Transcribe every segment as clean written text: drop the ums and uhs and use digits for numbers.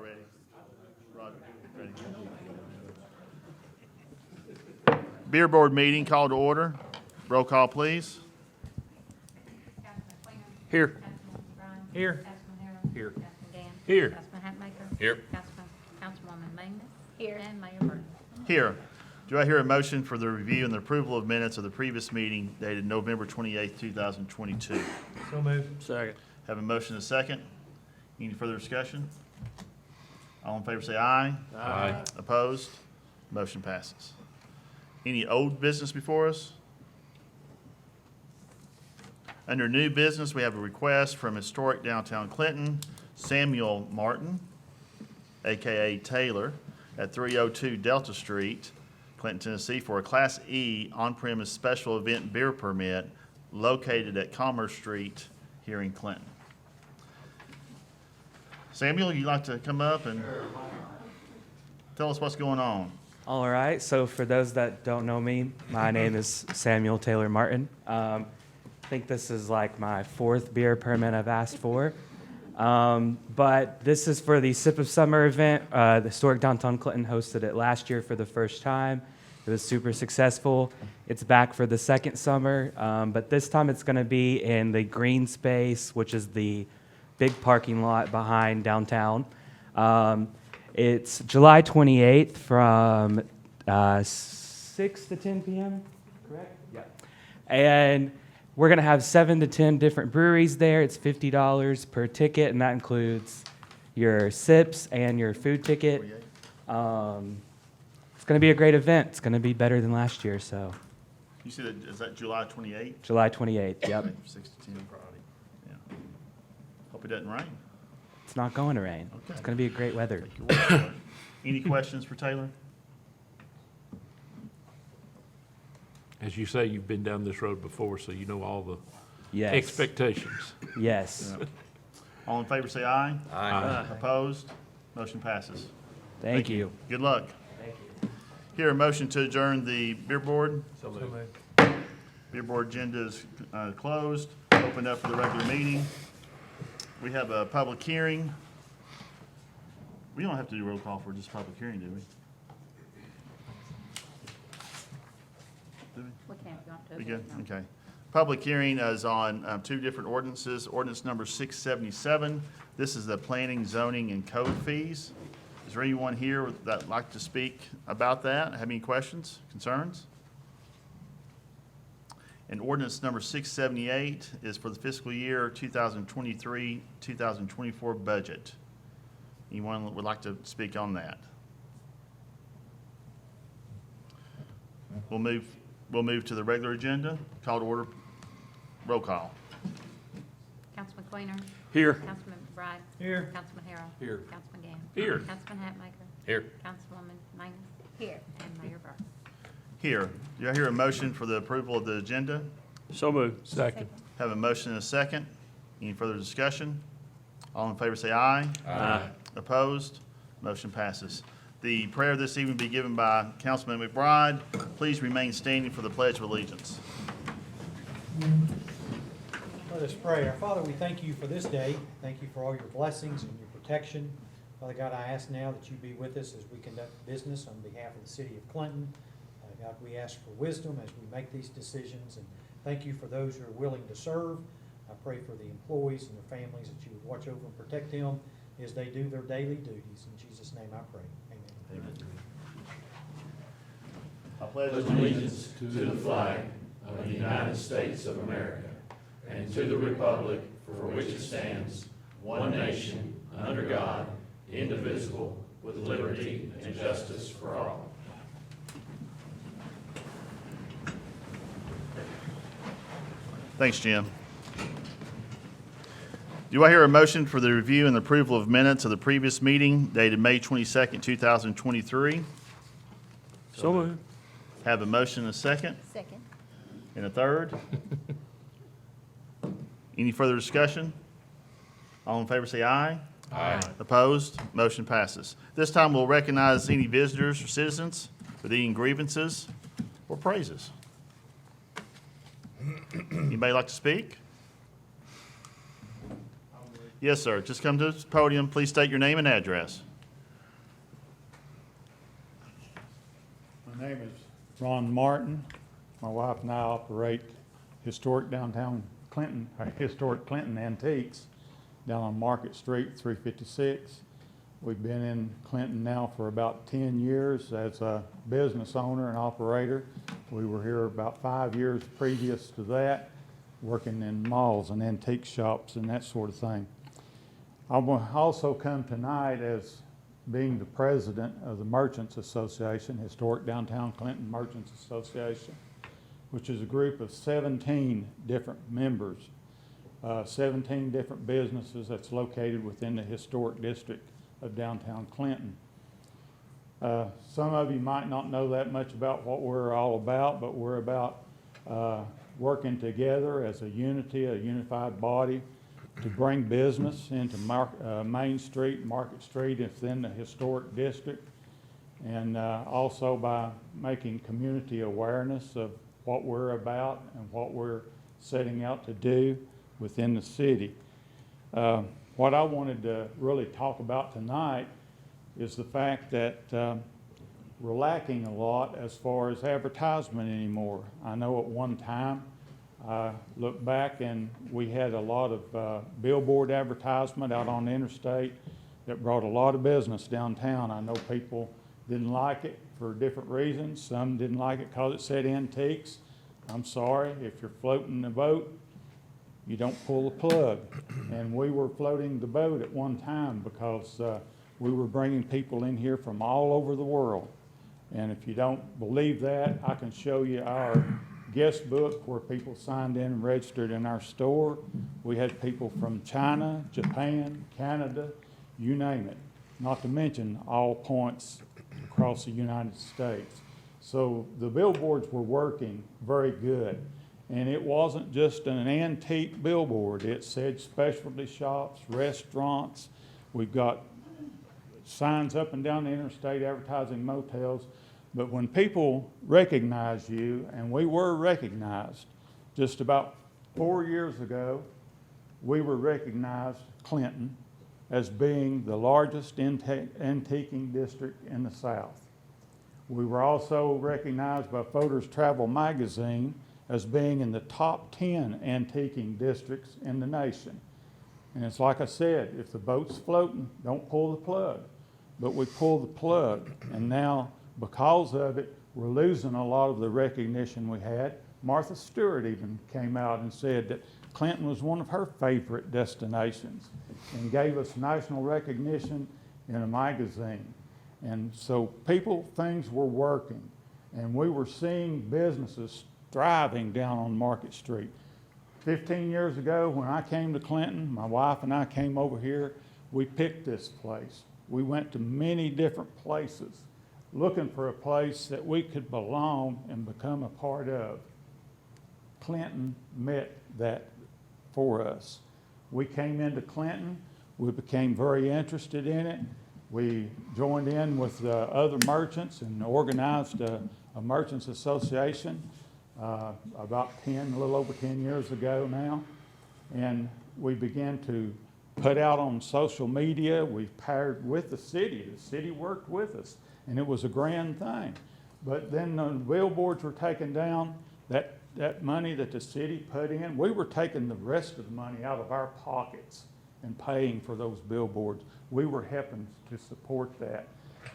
ready? Roger, ready. Beer Board meeting called to order. Roll call, please. Councilman Quainer. Here. Councilman Bryan. Here. Councilman Harrell. Here. Councilman Gann. Here. Councilman Hatmaker. Here. Councilwoman Magnus. Here. And Mayor Burton. Here. Do I hear a motion for the review and the approval of minutes of the previous meeting dated November 28th, 2022? So moved. Second. Have a motion and a second. Any further discussion? All in favor say aye. Aye. Opposed? Motion passes. Any old business before us? Under new business, we have a request from Historic Downtown Clinton, Samuel Martin, AKA Taylor, at 302 Delta Street, Clinton, Tennessee, for a Class E on-premise special event beer permit located at Commerce Street here in Clinton. Samuel, you'd like to come up and tell us what's going on? All right, so for those that don't know me, my name is Samuel Taylor Martin. I think this is like my fourth beer permit I've asked for. But this is for the Sip of Summer event. The Historic Downtown Clinton hosted it last year for the first time. It was super successful. It's back for the second summer, but this time it's going to be in the green space, which is the big parking lot behind downtown. It's July 28th from 6 to 10 p.m., correct? Yeah. And we're going to have 7 to 10 different breweries there. It's $50 per ticket, and that includes your sips and your food ticket. It's going to be a great event. It's going to be better than last year, so You said, is that July 28th? July 28th, yep. 6 to 10 Friday. Yeah. Hope it doesn't rain. It's not going to rain. Okay. It's going to be a great weather. Take your word for it. Any questions for Taylor? As you say, you've been down this road before, so you know all the Yes. expectations. Yes. All in favor say aye. Aye. Opposed? Motion passes. Thank you. Good luck. Thank you. Here, a motion to adjourn the beer board. So moved. Beer board agenda is closed. Opened up for the regular meeting. We have a public hearing. We don't have to do roll call for just public hearing, do we? Do we? We can if you want to. We good? No. Okay. Public hearing is on two different ordinances. Ordinance number 677. This is the planning, zoning, and code fees. Is there anyone here that'd like to speak about that? Have any questions, concerns? And ordinance number 678 is for the fiscal year 2023-2024 budget. Anyone that would like to speak on that? We'll move to the regular agenda. Call to order. Roll call. Councilman Quainer. Here. Councilman Bryan. Here. Councilman Harrell. Here. Councilman Gann. Here. Councilman Hatmaker. Here. Councilwoman Magnus. Here. And Mayor Burton. Here. Do I hear a motion for the approval of the agenda? So moved. Second. Have a motion and a second. Any further discussion? All in favor say aye. Aye. Opposed? Motion passes. The prayer this evening will be given by Councilman McBride. Please remain standing for the Pledge of Allegiance. Let us pray. Our Father, we thank you for this day. Thank you for all your blessings and your protection. Father God, I ask now that you be with us as we conduct business on behalf of the city of Clinton. God, we ask for wisdom as we make these decisions, and thank you for those who are willing to serve. I pray for the employees and their families that you would watch over and protect them as they do their daily duties. In Jesus' name I pray. Amen. I pledge allegiance to the flag of the United States of America and to the republic for which it stands, one nation, under God, indivisible, with liberty and justice for all. Thanks, Jim. Do I hear a motion for the review and approval of minutes of the previous meeting dated May 22nd, 2023? So moved. Have a motion and a second Second. and a third. Any further discussion? All in favor say aye. Aye. Opposed? Motion passes. This time we'll recognize any visitors or citizens with any grievances or praises. Anybody like to speak? Yes, sir. Just come to the podium. Please state your name and address. My name is Ron Martin. My wife and I operate historic downtown Clinton, historic Clinton Antiques down on Market Street, 356. We've been in Clinton now for about 10 years as a business owner and operator. We were here about 5 years previous to that, working in malls and antique shops and that sort of thing. I will also come tonight as being the president of the Merchants Association, Historic Downtown Clinton Merchants Association, which is a group of 17 different members, 17 different businesses that's located within the historic district of downtown Clinton. Some of you might not know that much about what we're all about, but we're about working together as a unity, a unified body to bring business into Main Street, Market Street within the historic district, and also by making community awareness of what we're about and what we're setting out to do within the city. What I wanted to really talk about tonight is the fact that we're lacking a lot as far as advertisement anymore. I know at one time, I look back and we had a lot of billboard advertisement out on the interstate that brought a lot of business downtown. I know people didn't like it for different reasons. Some didn't like it because it said antiques. I'm sorry, if you're floating the boat, you don't pull the plug. And we were floating the boat at one time because we were bringing people in here from all over the world. And if you don't believe that, I can show you our guest book where people signed in and registered in our store. We had people from China, Japan, Canada, you name it, not to mention all points across the United States. So the billboards were working very good. And it wasn't just an antique billboard. It said specialty shops, restaurants. We've got signs up and down the interstate advertising motels. But when people recognize you, and we were recognized, just about 4 years ago, we were recognized, Clinton, as being the largest antiquing district in the South. We were also recognized by Photos Travel magazine as being in the top 10 antiquing districts in the nation. And it's like I said, if the boat's floating, don't pull the plug. But we pull the plug, and now because of it, we're losing a lot of the recognition we had. Martha Stewart even came out and said that Clinton was one of her favorite destinations and gave us national recognition in a magazine. And so things were working, and we were seeing businesses thriving down on Market Street. 15 years ago, when I came to Clinton, my wife and I came over here, we picked this place. We went to many different places looking for a place that we could belong and become a part of. Clinton met that for us. We came into Clinton, we became very interested in it. We joined in with the other merchants and organized a merchants association about a little over 10 years ago now. And we began to put out on social media. We paired with the city. The city worked with us, and it was a grand thing. But then the billboards were taken down. That money that the city put in, we were taking the rest of the money out of our pockets and paying for those billboards. We were helping to support that.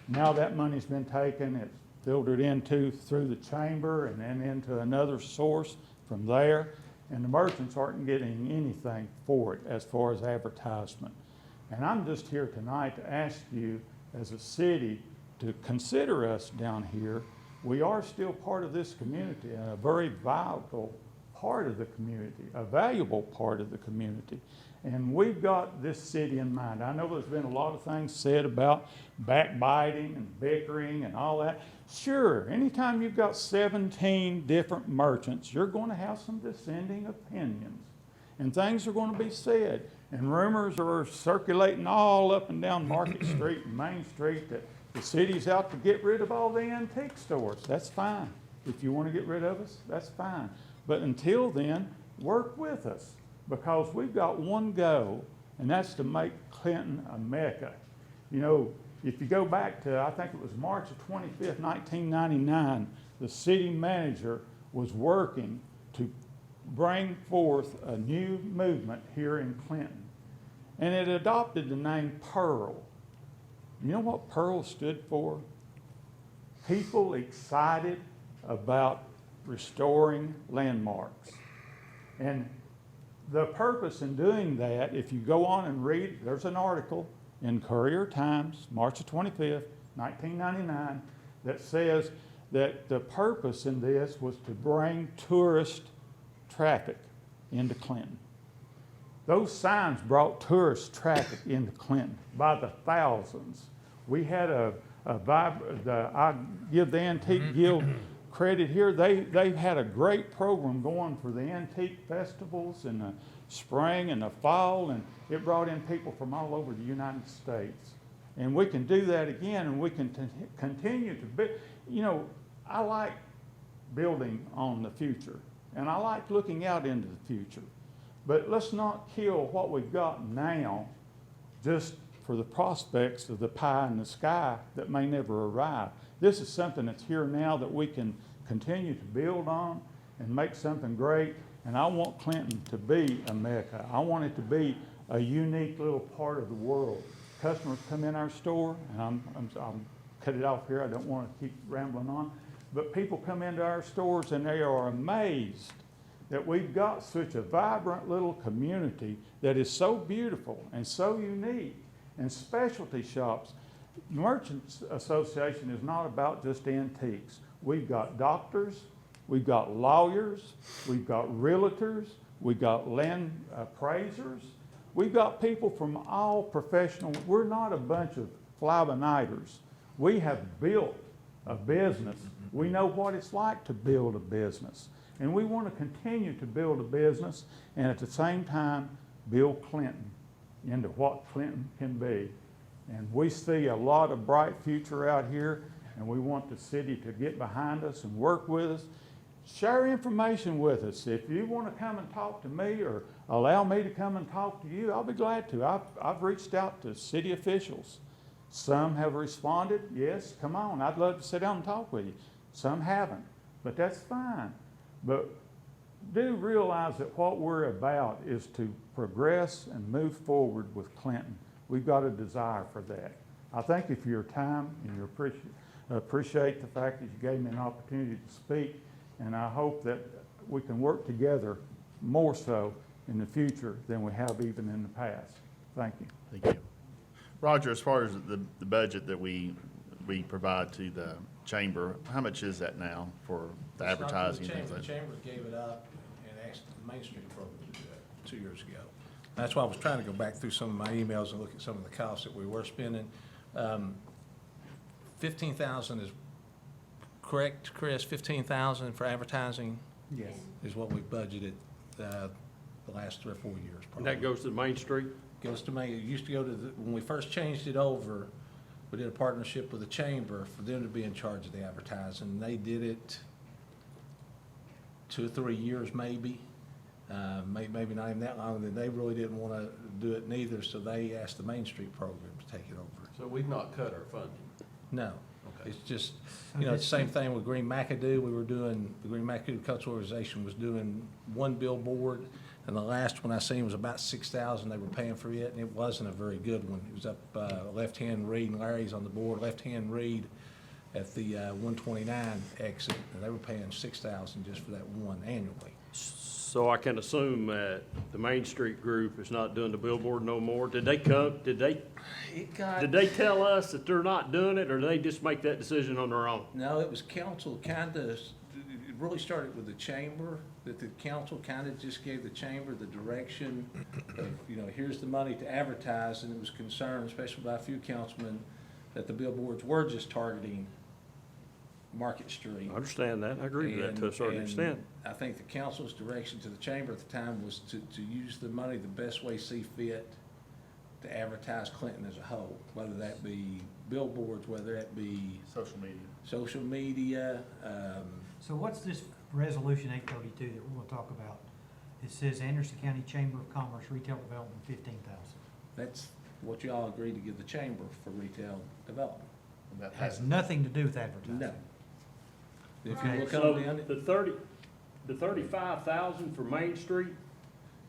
Now that money's been taken, it's filtered through the chamber and then into another source from there. And the merchants aren't getting anything for it as far as advertisement. And I'm just here tonight to ask you as a city to consider us down here. We are still part of this community and a very vital part of the community, a valuable part of the community. And we've got this city in mind. I know there's been a lot of things said about backbiting and bickering and all that. Sure, anytime you've got 17 different merchants, you're going to have some dissenting opinions. And things are going to be said. And rumors are circulating all up and down Market Street and Main Street that the city's out to get rid of all the antique stores. That's fine. If you want to get rid of us, that's fine. But until then, work with us, because we've got one goal, and that's to make Clinton a mecca. You know, if you go back to, I think it was March of 25th, 1999, the city manager was working to bring forth a new movement here in Clinton. And it adopted the name Pearl. You know what Pearl stood for? People excited about restoring landmarks. And the purpose in doing that, if you go on and read, there's an article in Courier Times, March 25th, 1999, that says that the purpose in this was to bring tourist traffic into Clinton. Those signs brought tourist traffic into Clinton by the thousands. We had I give the Antique Guild credit here. They've had a great program going for the antique festivals in the spring and the fall, and it brought in people from all over the United States. And we can do that again, and we can continue to build. You know, I like building on the future, and I like looking out into the future. But let's not kill what we've got now just for the prospects of the pie in the sky that may never arrive. This is something that's here now that we can continue to build on and make something great. And I want Clinton to be a Mecca. I want it to be a unique little part of the world. Customers come in our store, and I'll cut it off here. I don't want to keep rambling on. But people come into our stores and they are amazed that we've got such a vibrant little community that is so beautiful and so unique. And specialty shops, Merchants Association is not about just antiques. We've got doctors, we've got lawyers, we've got realtors, we've got land appraisers. We've got people from all professional. We're not a bunch of fly-by-nighters. We have built a business. We know what it's like to build a business. And we want to continue to build a business and at the same time build Clinton into what Clinton can be. And we see a lot of bright future out here, and we want the city to get behind us and work with us. Share information with us. If you want to come and talk to me or allow me to come and talk to you, I'll be glad to. I've reached out to city officials. Some have responded, yes, come on, I'd love to sit down and talk with you. Some haven't, but that's fine. But do realize that what we're about is to progress and move forward with Clinton. We've got a desire for that. I thank you for your time, and you appreciate the fact that you gave me an opportunity to speak, and I hope that we can work together more so in the future than we have even in the past. Thank you. Thank you. Roger, as far as the budget that we provide to the chamber, how much is that now for the advertising and things like The that? chamber gave it up and asked the Main Street program to do that 2 years ago. That's why I was trying to go back through some of my emails and look at some of the costs that we were spending. 15,000 is correct, Chris? 15,000 for advertising Yes. is what we budgeted the last 3 or 4 years. And that goes to Main Street? Goes to Main. It used to go to when we first changed it over, we did a partnership with the chamber for them to be in charge of the advertising. They did it 2 or 3 years maybe, maybe not even that long. And they really didn't want to do it neither, so they asked the Main Street program to take it over. So we've not cut our funding. No, Okay. it's just, you know, it's the same thing with Green McAdoo. We were doing, the Green McAdoo Cultural Organization was doing one billboard, and the last one I seen was about 6,000 they were paying for it, and it wasn't a very good one. It was up left-hand Reed, and Larry's on the board, left-hand Reed at the 129 exit, and they were paying 6,000 just for that one annually. So I can assume that the Main Street group is not doing the billboard no more? Did they come, did they tell us that they're not doing it, or did they just make that decision on their own? No, it was council kind of, it really started with the chamber, that the council kind of just gave the chamber the direction of, you know, here's the money to advertise, and it was concerned, especially by a few councilmen, that the billboards were just targeting Market Street. I understand that, I agree with that to a certain And extent. I think the council's direction to the chamber at the time was to use the money the best way see fit to advertise Clinton as a whole, whether that be billboards, whether that be Social media. social media, So what's this resolution 832 that we're going to talk about? It says Anderson County Chamber of Commerce Retail Development, 15,000. that's what you all agreed to give the chamber for retail development. Has nothing to do with advertising. No. If Okay. you look So on the 35,000 for Main Street,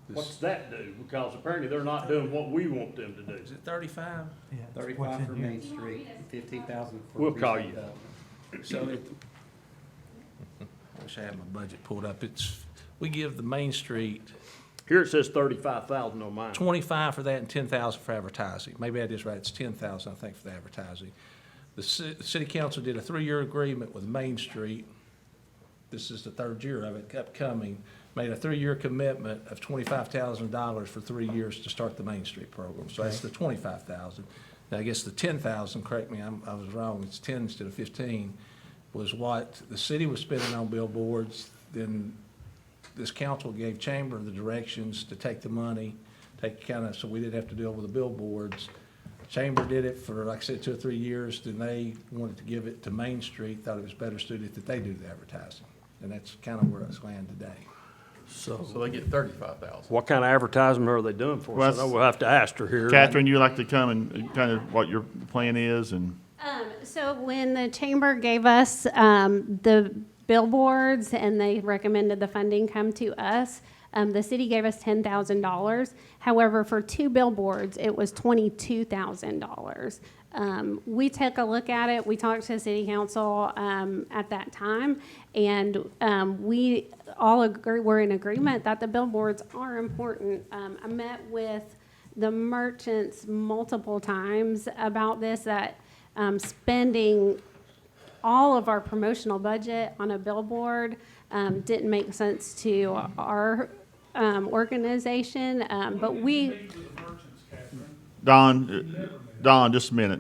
the, what's that do? Because apparently they're not doing what we want them to do. is it 35? Yeah, it's what's 35 in for here. Main Street, 15,000 for. We'll call retail you. development. So I wish I had my budget pulled up. We give the Main Street Here it says 35,000 on mine. 25 for that and 10,000 for advertising. Maybe I just right, it's 10,000, I think, for the advertising. The city council did a 3-year agreement with Main Street. This is the 3rd year of it upcoming. Made a 3-year commitment of $25,000 for 3 years to start the Main Street program. So that's the 25,000. Now, I guess the 10,000, correct me, I was wrong, it's 10 instead of 15, was what the city was spending on billboards. Then this council gave Chamber the directions to take the money, so we didn't have to deal with the billboards. Chamber did it for, like I said, 2 or 3 years, then they wanted to give it to Main Street, thought it was better suited that they do the advertising. And that's kind of where it's landed today. So they get 35,000. What kind of advertisement are they doing for us? I know we'll have to ask her here. Catherine, you like to come and kind of what your plan is and? So when the chamber gave us the billboards and they recommended the funding come to us, the city gave us $10,000. However, for 2 billboards, it was $22,000. We took a look at it. We talked to the city council at that time, and we all were in agreement that the billboards are important. I met with the merchants multiple times about this, that spending all of our promotional budget on a billboard didn't make sense to our organization, but we. Don, just a minute,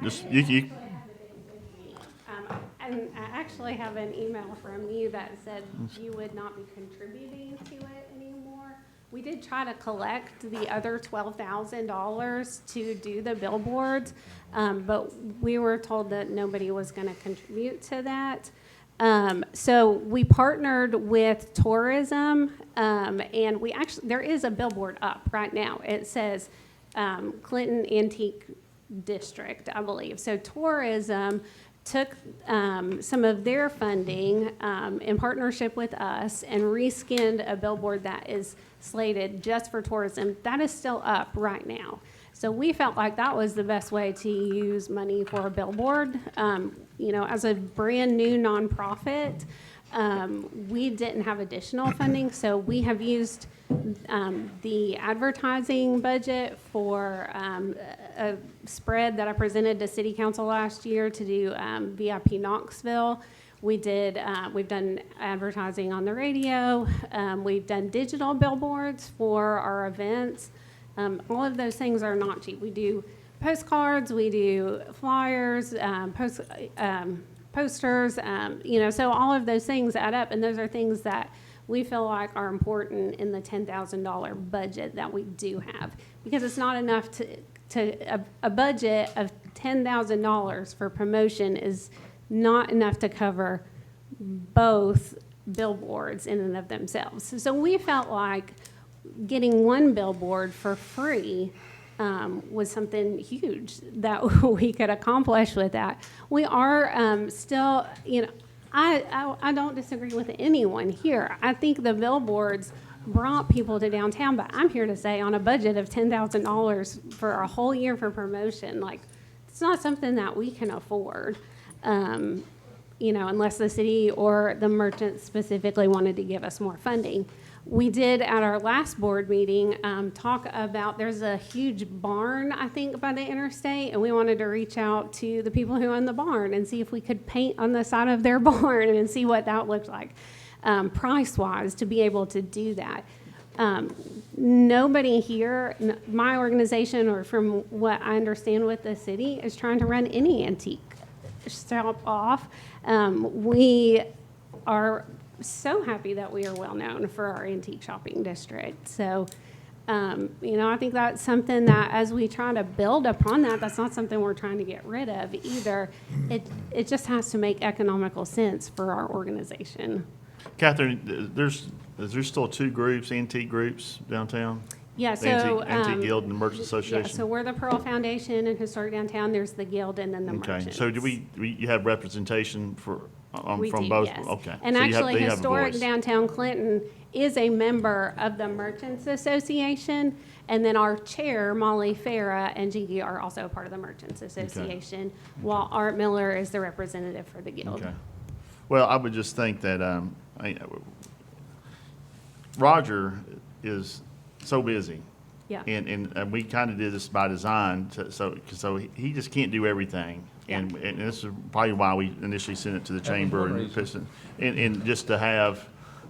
And I actually have an email from you that said you would not be contributing to it anymore. We did try to collect the other $12,000 to do the billboards, but we were told that nobody was going to contribute to that. So we partnered with tourism, and there is a billboard up right now. It says Clinton Antique District, I believe. So tourism took some of their funding in partnership with us and reskinned a billboard that is slated just for tourism. That is still up right now. So we felt like that was the best way to use money for a billboard. As a brand new nonprofit, we didn't have additional funding, so we have used the advertising budget for a spread that I presented to City Council last year to do VIP Knoxville. We've done advertising on the radio. We've done digital billboards for our events. All of those things are not cheap. We do postcards, we do flyers, posters, so all of those things add up, and those are things that we feel like are important in the $10,000 budget that we do have, because it's not enough a budget of $10,000 for promotion is not enough to cover both billboards in and of themselves. So we felt like getting one billboard for free was something huge that we could accomplish with that. We are still, I don't disagree with anyone here. I think the billboards brought people to downtown, but I'm here to say on a budget of $10,000 for a whole year for promotion, it's not something that we can afford, unless the city or the merchants specifically wanted to give us more funding. We did at our last board meeting talk about, there's a huge barn, I think, by the interstate, and we wanted to reach out to the people who own the barn and see if we could paint on the side of their barn and see what that looked like price-wise to be able to do that. Nobody here, my organization, or from what I understand with the city, is trying to run any antique shop off. We are so happy that we are well known for our antique shopping district. So, I think that's something that as we try to build upon that, that's not something we're trying to get rid of either. It just has to make economical sense for our organization. Catherine, is there still 2 groups, antique groups downtown? Yeah, The so. Antique Guild and Merchant Yeah, Association? so we're the Pearl Foundation and Historic Downtown, there's the Guild and then the Okay, Merchants. so you have representation We from do, both? yes. Okay. And So you have- actually, they have a Historic voice. Downtown Clinton is a member of the Merchants Association. And then our chair, Molly Farah, and Gigi are also a part of the Merchants Association, while Art Miller is the representative for the Guild. Okay. Well, I would just think that, Roger is so busy. Yeah. And we kind of did this by design, so he just can't do everything. And this is probably why we initially sent it to the chamber one and reason. Piston, and just to have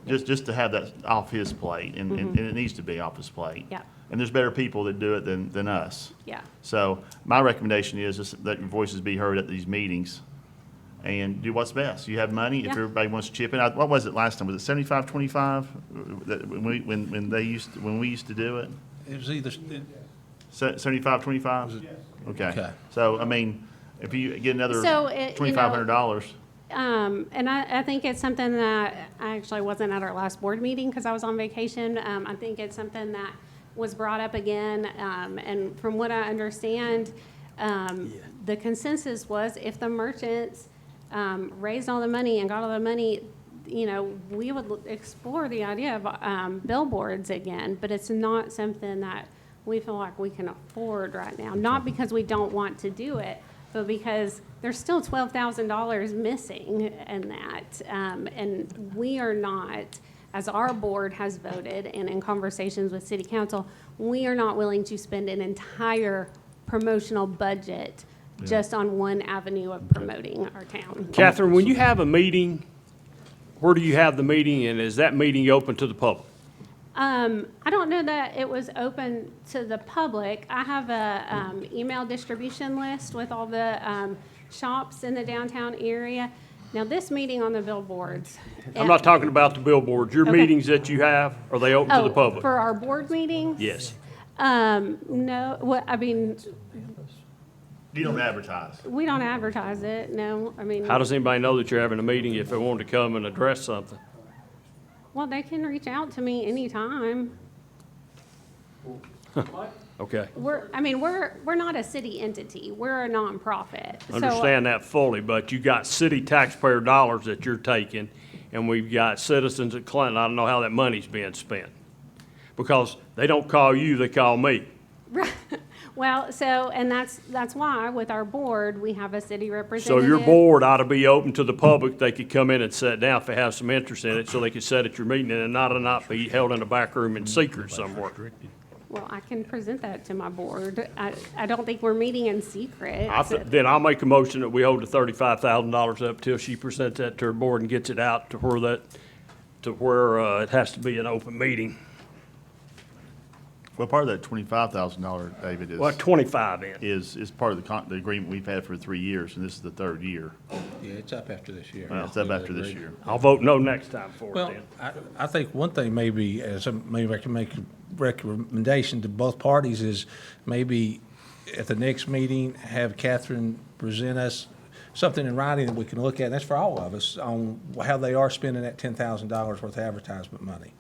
that off his plate, and it needs to be off his plate. Yeah. And there's better people that do it than us. Yeah. So my recommendation is just that your voices be heard at these meetings and do what's best. You have money, if Yeah. everybody wants to chip in. What was it last time? Was it 75-25? When we used to do it? It was either, 75-25? Okay. Okay. So, I mean, if you get another So, you know, $2,500, And I think it's something that, I actually wasn't at our last board meeting because I was on vacation. I think it's something that was brought up again. And from what I understand, the consensus was if the merchants raised all the money and got all the money, you know, we would explore the idea of billboards again. But it's not something that we feel like we can afford right now. Not because we don't want to do it, but because there's still $12,000 missing in that. And we are not, as our board has voted and in conversations with city council, we are not willing to spend an entire promotional budget just on one avenue of promoting our town. Catherine, when you have a meeting, where do you have the meeting, and is that meeting open to the public? I don't know that it was open to the public. I have a email distribution list with all the shops in the downtown area. Now, this meeting on the billboards. I'm not talking about the billboards. Your Okay. meetings that you have, are they open to the public? For our board meetings? Yes. No, what, I mean, you don't advertise. we don't advertise it, no, I mean. How does anybody know that you're having a meeting if they wanted to come and address something? Well, they can reach out to me anytime. Okay. We're not a city entity, we're a nonprofit. So- Understand that fully, but you got city taxpayer dollars that you're taking, and we've got citizens at Clinton, I don't know how that money's being spent. Because they don't call you, they call me. Well, so, and that's why with our board, we have a city So representative. your board ought to be open to the public, they could come in and sit down if they have some interest in it, so they could sit at your meeting and not be held in a back room in secret somewhere. Well, I can present that to my board. I don't think we're meeting in secret. Then I'll make a motion that we hold the $35,000 up till she presents that to her board and gets it out to where it has to be an open meeting. Well, part of that $25,000, David, Well, 25 in. is part of the agreement we've had for 3 years, and this is the third year. yeah, it's up after this year. Well, it's up after this year. I'll vote no next time for it Well, then. I think one thing maybe, maybe I can make a recommendation to both parties is maybe at the next meeting, have Catherine present us something in writing that we can look at, and that's for all of us, on how they are spending that $10,000 worth of advertisement money.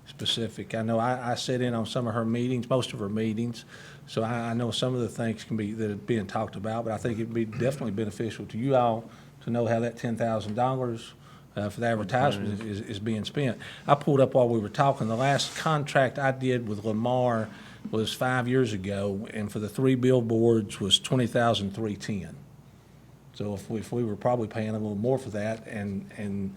Specific. I know I sit in on some of her meetings, most of her meetings, so I know some of the things that are being talked about, but I think it'd be definitely beneficial to you all to know how that $10,000 for the advertisement is being spent. I pulled up while we were talking, the last contract I did with Lamar was 5 years ago, and for the 3 billboards was $20,310. So if we were probably paying a little more for that, and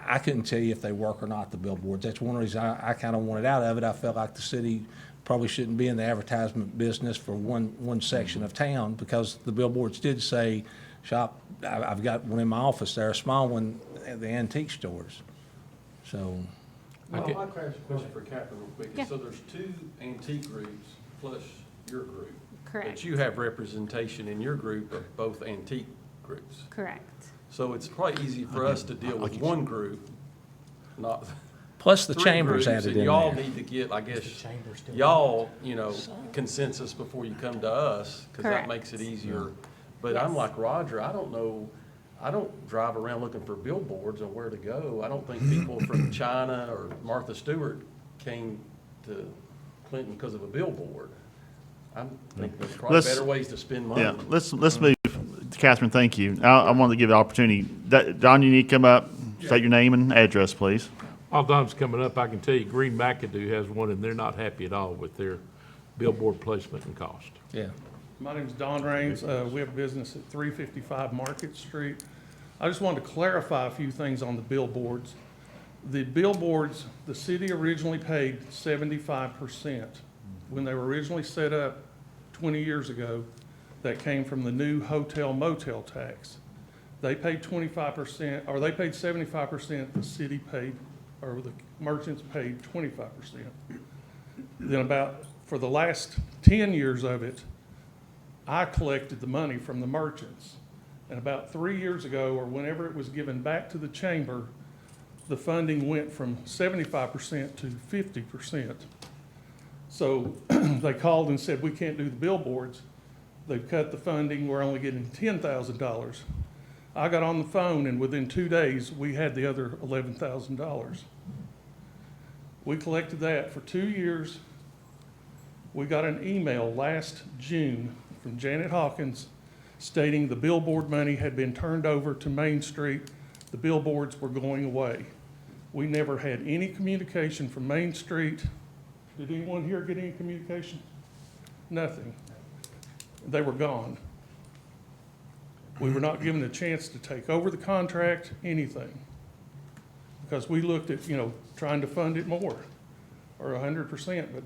I couldn't tell you if they work or not, the billboards. That's one reason I kind of wanted out of it. I felt like the city probably shouldn't be in the advertisement business for one section of town, because the billboards did say, shop, I've got one in my office there, a small one at the antique stores. So, Well, I'd like to ask a question for Catherine real quick. Yeah. So there's 2 antique groups plus your group. Correct. But you have representation in your group of both antique groups. Correct. So it's probably easy for us to deal with one group, not plus the 3 chambers groups, added and in y'all there. need to get, I guess, y'all, consensus before you come to us, because that Correct. makes it easier. But I'm Yes. like Roger, I don't know, I don't drive around looking for billboards on where to go. I don't think people from China or Martha Stewart came to Clinton because of a billboard. I think there's probably Let's- better ways to spend money. Yeah, let's move. Catherine, thank you. I want to give the opportunity. Don, you need to come up, state your name and address, please. While Don's coming up, I can tell you Green McAdoo has one, and they're not happy at all with their billboard placement and cost. Yeah. My name's Don Raines. We have business at 355 Market Street. I just wanted to clarify a few things on the billboards. The billboards, the city originally paid 75%. When they were originally set up 20 years ago, that came from the new hotel motel tax. They paid 25%, or they paid 75%, the city paid, or the merchants paid 25%. Then for the last 10 years of it, I collected the money from the merchants. And about 3 years ago, or whenever it was given back to the chamber, the funding went from 75% to 50%. So they called and said, we can't do the billboards. They've cut the funding, we're only getting $10,000. I got on the phone, and within 2 days, we had the other $11,000. We collected that for 2 years. We got an email last June from Janet Hawkins stating the billboard money had been turned over to Main Street. The billboards were going away. We never had any communication from Main Street. Did anyone here get any communication? Nothing. They were gone. We were not given a chance to take over the contract, anything. Because we looked at, trying to fund it more, or 100%, but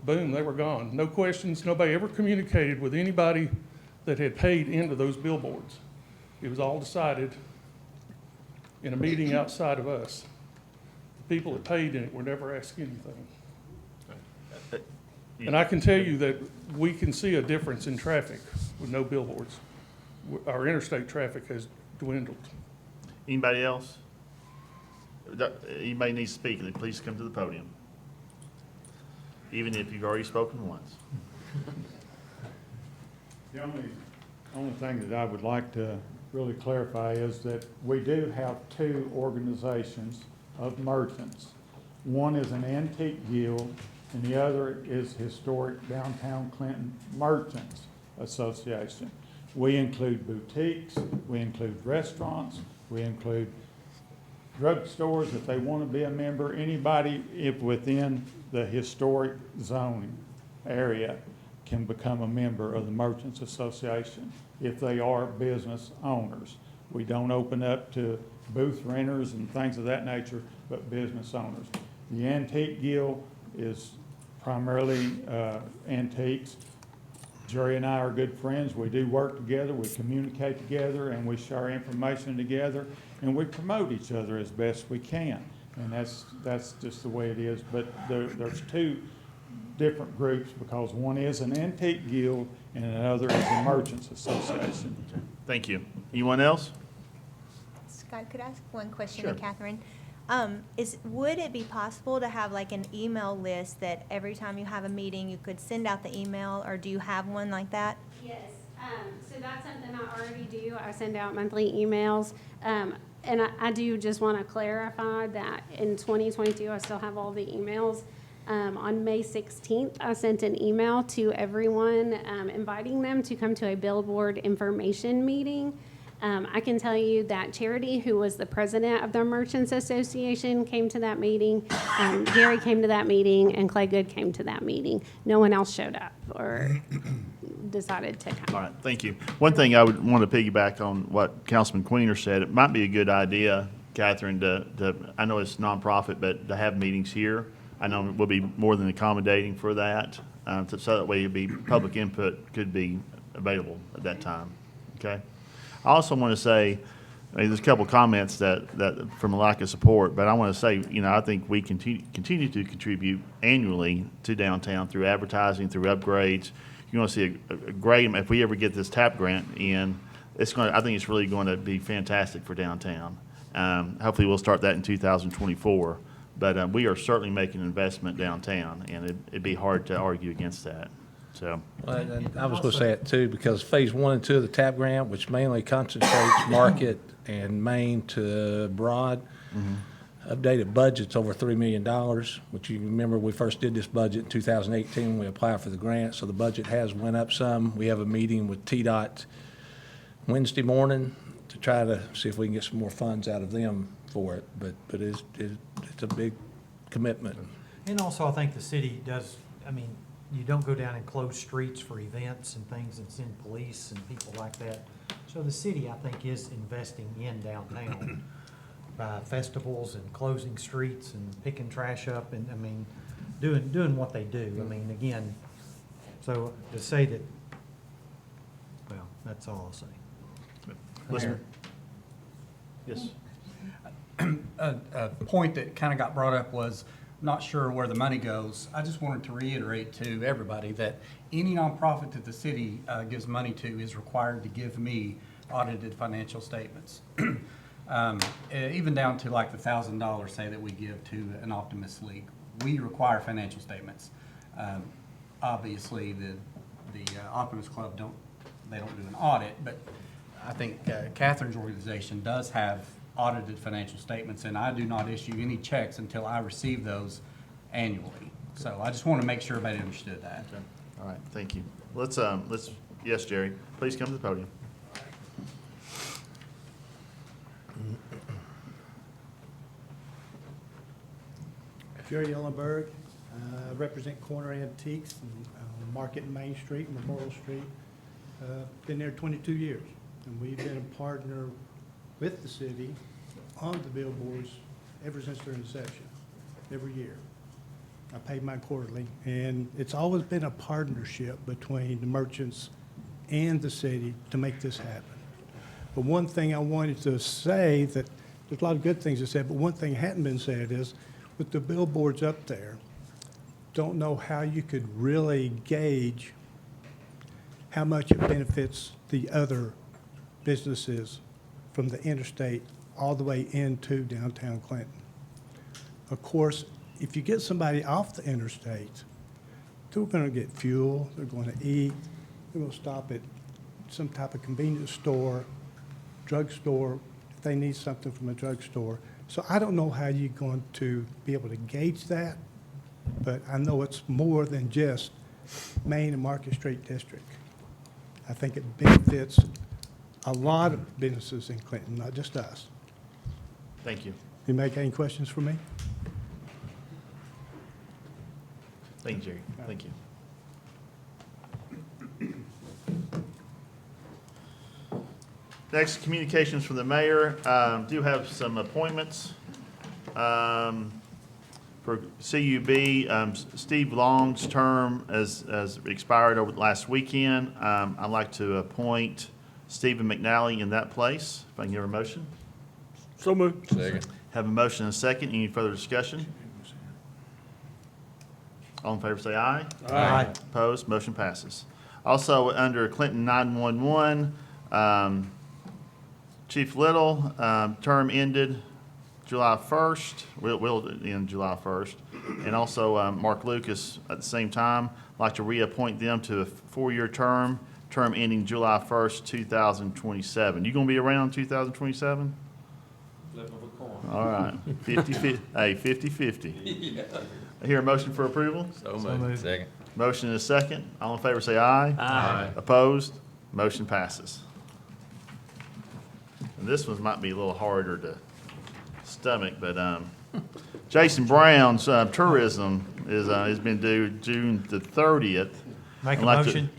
boom, they were gone. No questions, nobody ever communicated with anybody that had paid into those billboards. It was all decided in a meeting outside of us. The people that paid in it were never asked anything. And I can tell you that we can see a difference in traffic with no billboards. Our interstate traffic has dwindled. Anybody else? Anybody needs to speak, then please come to the podium. Even if you've already spoken once. The only thing that I would like to really clarify is that we do have two organizations of merchants. One is an antique guild, and the other is Historic Downtown Clinton Merchants Association. We include boutiques, we include restaurants, we include drugstores if they want to be a member, anybody within the historic zoning area can become a member of the Merchants Association if they are business owners. We don't open up to booth renters and things of that nature, but business owners. The Antique Guild is primarily antiques. Jerry and I are good friends. We do work together, we communicate together, and we share information together, and we promote each other as best we can. And that's just the way it is. But there's two different groups because one is an antique guild and another is a merchants association. Thank you. Anyone else? Scott, could I ask one question Sure. to Catherine? Would it be possible to have like an email list that every time you have a meeting, you could send out the email, or do you have one like that? Yes, so that's something I already do. I send out monthly emails. And I do just want to clarify that in 2022, I still have all the emails. On May 16th, I sent an email to everyone inviting them to come to a billboard information meeting. I can tell you that Charity, who was the president of the Merchants Association, came to that meeting. Gary came to that meeting, and Clay Good came to that meeting. No one else showed up or decided to come. All right, thank you. One thing I would want to piggyback on what Councilman Queener said, it might be a good idea, Catherine, I know it's nonprofit, but to have meetings here. I know we'll be more than accommodating for that, so that way public input could be available at that time, okay? I also want to say, there's a couple comments that from a lack of support, but I want to say, I think we continue to contribute annually to downtown through advertising, through upgrades. You're going to see a great, if we ever get this TAP grant in, I think it's really going to be fantastic for downtown. Hopefully we'll start that in 2024, but we are certainly making an investment downtown, and it'd be hard to argue against that. So. Well, and I was going to say it too, because phase 1 and 2 of the TAP grant, which mainly concentrates Market and Main to Broad, Updated budget's over $3 million, which you remember we first did this budget in 2018 when we applied for the grant, so the budget has went up some. We have a meeting with TDOT Wednesday morning to try to see if we can get some more funds out of them for it, but it's a big commitment. And also, I think the city does, I mean, you don't go down and close streets for events and things and send police and people like that. So the city, I think, is investing in downtown by festivals and closing streets and picking trash up and, I mean, doing what they do. I mean, again, so to say that, well, that's all I'll say. Listener? Yes. A point that kind of got brought up was not sure where the money goes. I just wanted to reiterate to everybody that any nonprofit that the city gives money to is required to give me audited financial statements. Even down to like the $1,000, say, that we give to an Optimist League, we require financial statements. Obviously, the Optimist Club don't do an audit, but I think Catherine's organization does have audited financial statements, and I do not issue any checks until I receive those annually. So I just want to make sure everybody understood that. Okay. All right, thank you. Let's, yes, Jerry, please come to the podium. Jerry Ellenberg, I represent Corner Antiques and Market and Main Street, Memorial Street. Been there 22 years, and we've been a partner with the city on the billboards ever since their inception, every year. I pay mine quarterly, and it's always been a partnership between the merchants and the city to make this happen. But one thing I wanted to say, that there's a lot of good things to say, but one thing hadn't been said is, with the billboards up there, don't know how you could really gauge how much it benefits the other businesses from the interstate all the way into downtown Clinton. Of course, if you get somebody off the interstate, they're going to get fuel, they're going to eat, they're going to stop at some type of convenience store, drugstore, if they need something from a drugstore. So I don't know how you're going to be able to gauge that, but I know it's more than just Main and Market Street District. I think it benefits a lot of businesses in Clinton, not just us. Thank you. You make any questions for me? Thank you, Jerry. Thank you. Next, communications from the mayor. Do have some appointments. For CUB, Steve Long's term has expired over the last weekend. I'd like to appoint Stephen McNally in that place. If I can give a motion. So moved. Second. Have a motion and a second. Any further discussion? All in favor say aye. Aye. Opposed? Motion passes. Also, under Clinton 911, Chief Little, term ended July 1st, will end July 1st. And also Mark Lucas at the same time. I'd like to reappoint them to a 4-year term ending July 1st, 2027. You going to be around 2027? All right, 50-50, hey, 50-50. Yeah. I hear a motion for approval. So moved. Second. Motion and a second. All in favor say aye. Aye. Opposed? Motion passes. And this one might be a little harder to stomach, but Jason Brown's tourism has been due June the 30th. Make a I'd like to- motion.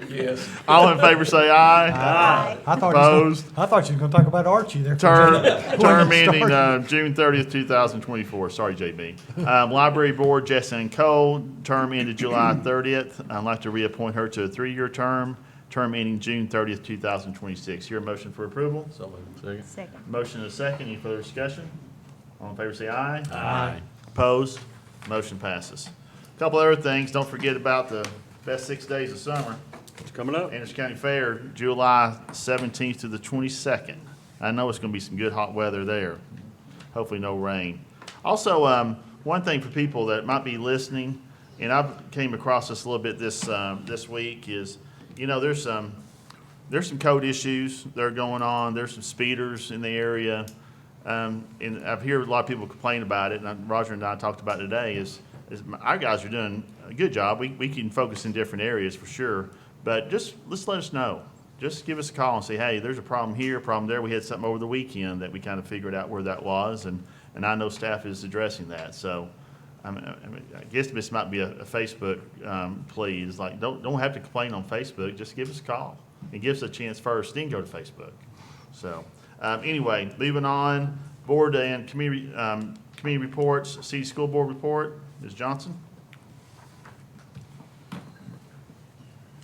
Yes. All in favor say aye. Aye. I thought Opposed? I thought you were going to talk about Archie there. Term When you ending started. June 30th, 2024. Sorry, JB. Library Board, Jessalyn Cole, term ended July 30th. I'd like to reappoint her to a 3-year term ending June 30th, 2026. Here a motion for approval. So moved. Second. Second. Motion and a second. Any further discussion? All in favor say aye. Aye. Opposed? Motion passes. A couple other things. Don't forget about the best 6 days of summer. It's coming up. Anderson County Fair, July 17th to the 22nd. I know it's going to be some good hot weather there. Hopefully no rain. Also, one thing for people that might be listening, and I've came across this a little bit this week, is, you know, there's there's some code issues that are going on. There's some speeders in the area. And I've heard a lot of people complain about it, and Roger and I talked about it today, is our guys are doing a good job. We can focus in different areas for sure, but just let us know. Just give us a call and say, hey, there's a problem here, a problem there. We had something over the weekend that we kind of figured out where that was, and I know staff is addressing that. So I guess this might be a Facebook plea. It's like, don't have to complain on Facebook. Just give us a call and give us a chance first, then go to Facebook. So anyway, moving on, board and community reports, city school board report. Ms. Johnson?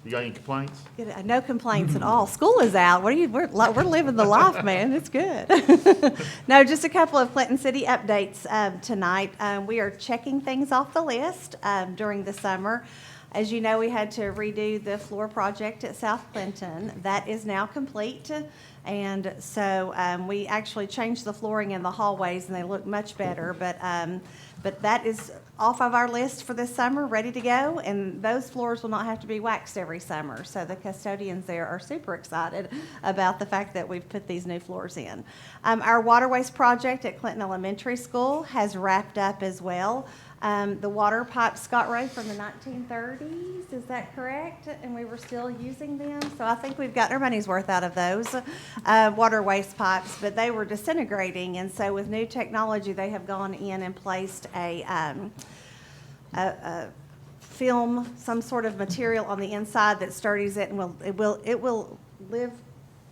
You got any complaints? No complaints at all. School is out. We're living the life, man. It's good. No, just a couple of Clinton City updates tonight. We are checking things off the list during the summer. As you know, we had to redo the floor project at South Clinton. That is now complete. And so we actually changed the flooring in the hallways, and they look much better. But that is off of our list for this summer, ready to go. And those floors will not have to be waxed every summer. So the custodians there are super excited about the fact that we've put these new floors in. Our waterways project at Clinton Elementary School has wrapped up as well. The water pipes, Scott Road, from the 1930s, is that correct? And we were still using them. So I think we've got our money's worth out of those water waste pipes, but they were disintegrating. And so with new technology, they have gone in and placed a film, some sort of material on the inside that sturdies it, and it will live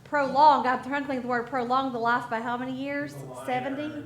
prolong. I'm trying to think of the word prolong the life by how many years? 70?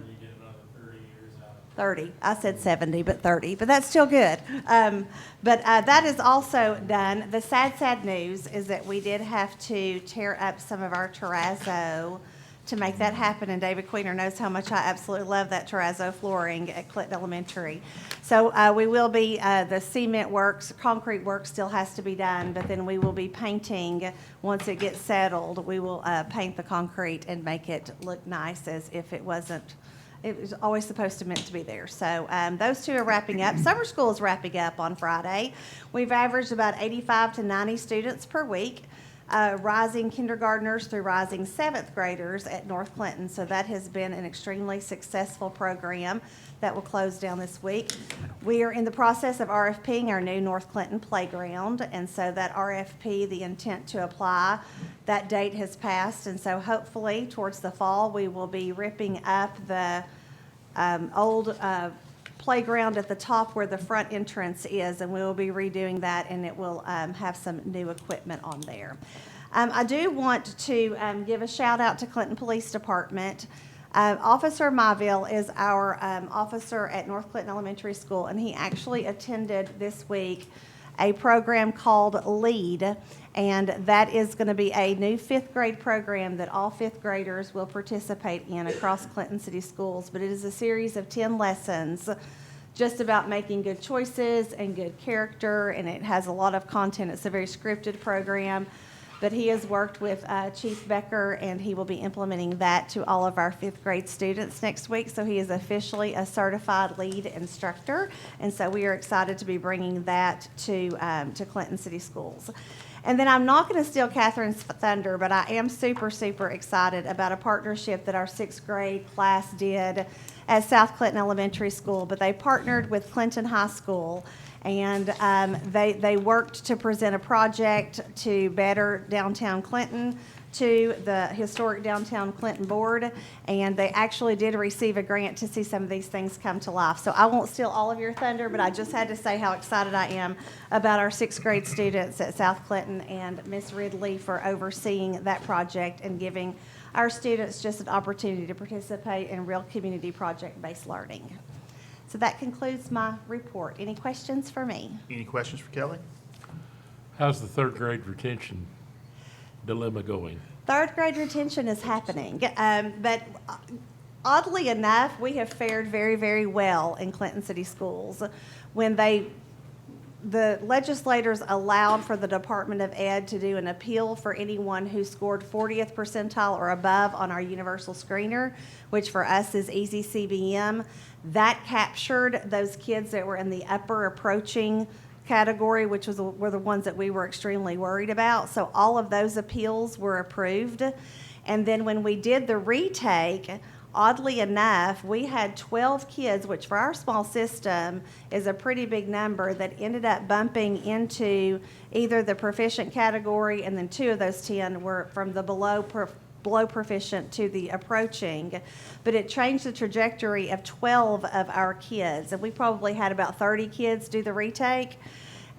30. I said 70, but 30. But that's still good. But that is also done. The sad news is that we did have to tear up some of our terrazzo to make that happen. And David Queener knows how much I absolutely love that terrazzo flooring at Clinton Elementary. So we will be, the cement works, concrete work still has to be done, but then we will be painting, once it gets settled, we will paint the concrete and make it look nice as if it wasn't. It was always supposed to meant to be there. So those two are wrapping up. Summer school is wrapping up on Friday. We've averaged about 85 to 90 students per week, rising kindergartners through rising 7th graders at North Clinton. So that has been an extremely successful program that will close down this week. We are in the process of RFPing our new North Clinton playground. And so that RFP, the intent to apply, that date has passed. And so hopefully towards the fall, we will be ripping up the old playground at the top where the front entrance is, and we will be redoing that, and it will have some new equipment on there. I do want to give a shout out to Clinton Police Department. Officer Myville is our officer at North Clinton Elementary School, and he actually attended this week a program called LEAD, and that is going to be a new 5th grade program that all 5th graders will participate in across Clinton City Schools. But it is a series of 10 lessons just about making good choices and good character, and it has a lot of content. It's a very scripted program. But he has worked with Chief Becker, and he will be implementing that to all of our 5th grade students next week. So he is officially a certified lead instructor, and so we are excited to be bringing that to Clinton City Schools. And then I'm not going to steal Catherine's thunder, but I am super excited about a partnership that our 6th grade class did at South Clinton Elementary School. But they partnered with Clinton High School, and they worked to present a project to better downtown Clinton to the Historic Downtown Clinton Board, and they actually did receive a grant to see some of these things come to life. So I won't steal all of your thunder, but I just had to say how excited I am about our 6th grade students at South Clinton and Miss Ridley for overseeing that project and giving our students just an opportunity to participate in real community project-based learning. So that concludes my report. Any questions for me? Any questions for Kelly? How's the 3rd grade retention dilemma going? 3rd grade retention is happening, but oddly enough, we have fared very well in Clinton City Schools. When the legislators allowed for the Department of Ed to do an appeal for anyone who scored 40th percentile or above on our universal screener, which for us is Easy CBM, that captured those kids that were in the upper approaching category, which were the ones that we were extremely worried about. So all of those appeals were approved. And then when we did the retake, oddly enough, we had 12 kids, which for our small system is a pretty big number, that ended up bumping into either the proficient category, and then 2 of those 10 were from the below proficient to the approaching. But it changed the trajectory of 12 of our kids, and we probably had about 30 kids do the retake.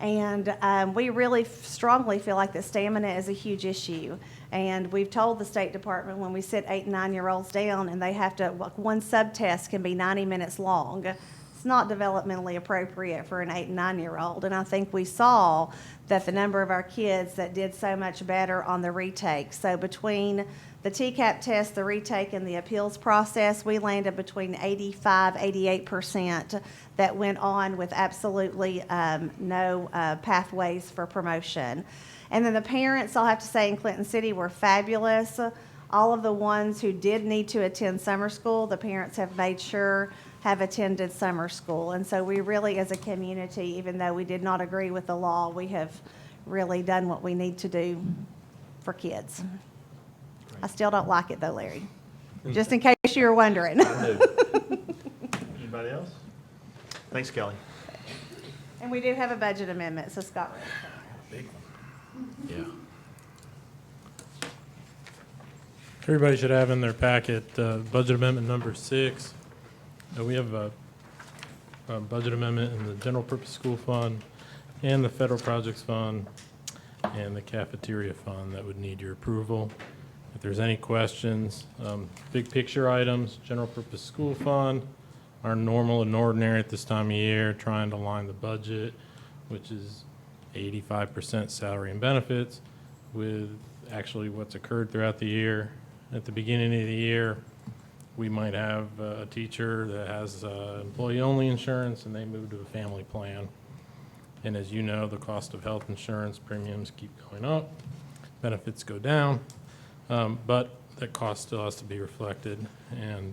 And we really strongly feel like that stamina is a huge issue. And we've told the State Department when we sit 8 and 9-year-olds down and they have to, one sub-test can be 90 minutes long. It's not developmentally appropriate for an 8 and 9-year-old. And I think we saw that the number of our kids that did so much better on the retake. So between the TCAP test, the retake, and the appeals process, we landed between 85–88% that went on with absolutely no pathways for promotion. And then the parents, I'll have to say, in Clinton City were fabulous. All of the ones who did need to attend summer school, the parents have made sure have attended summer school. And so we really, as a community, even though we did not agree with the law, we have really done what we need to do for kids. I still don't like it though, Larry, just in case you were wondering. Anybody else? Thanks, Kelly. And we do have a budget amendment, so Scott. Big one. Yeah. Everybody should have in their packet budget amendment number 6. We have a budget amendment in the general purpose school fund and the federal projects fund and the cafeteria fund that would need your approval. If there's any questions, big picture items, general purpose school fund, our normal and ordinary at this time of year, trying to line the budget, which is 85% salary and benefits, with actually what's occurred throughout the year. At the beginning of the year, we might have a teacher that has employee-only insurance and they move to a family plan. And as you know, the cost of health insurance premiums keep going up, benefits go down, but that cost still has to be reflected. And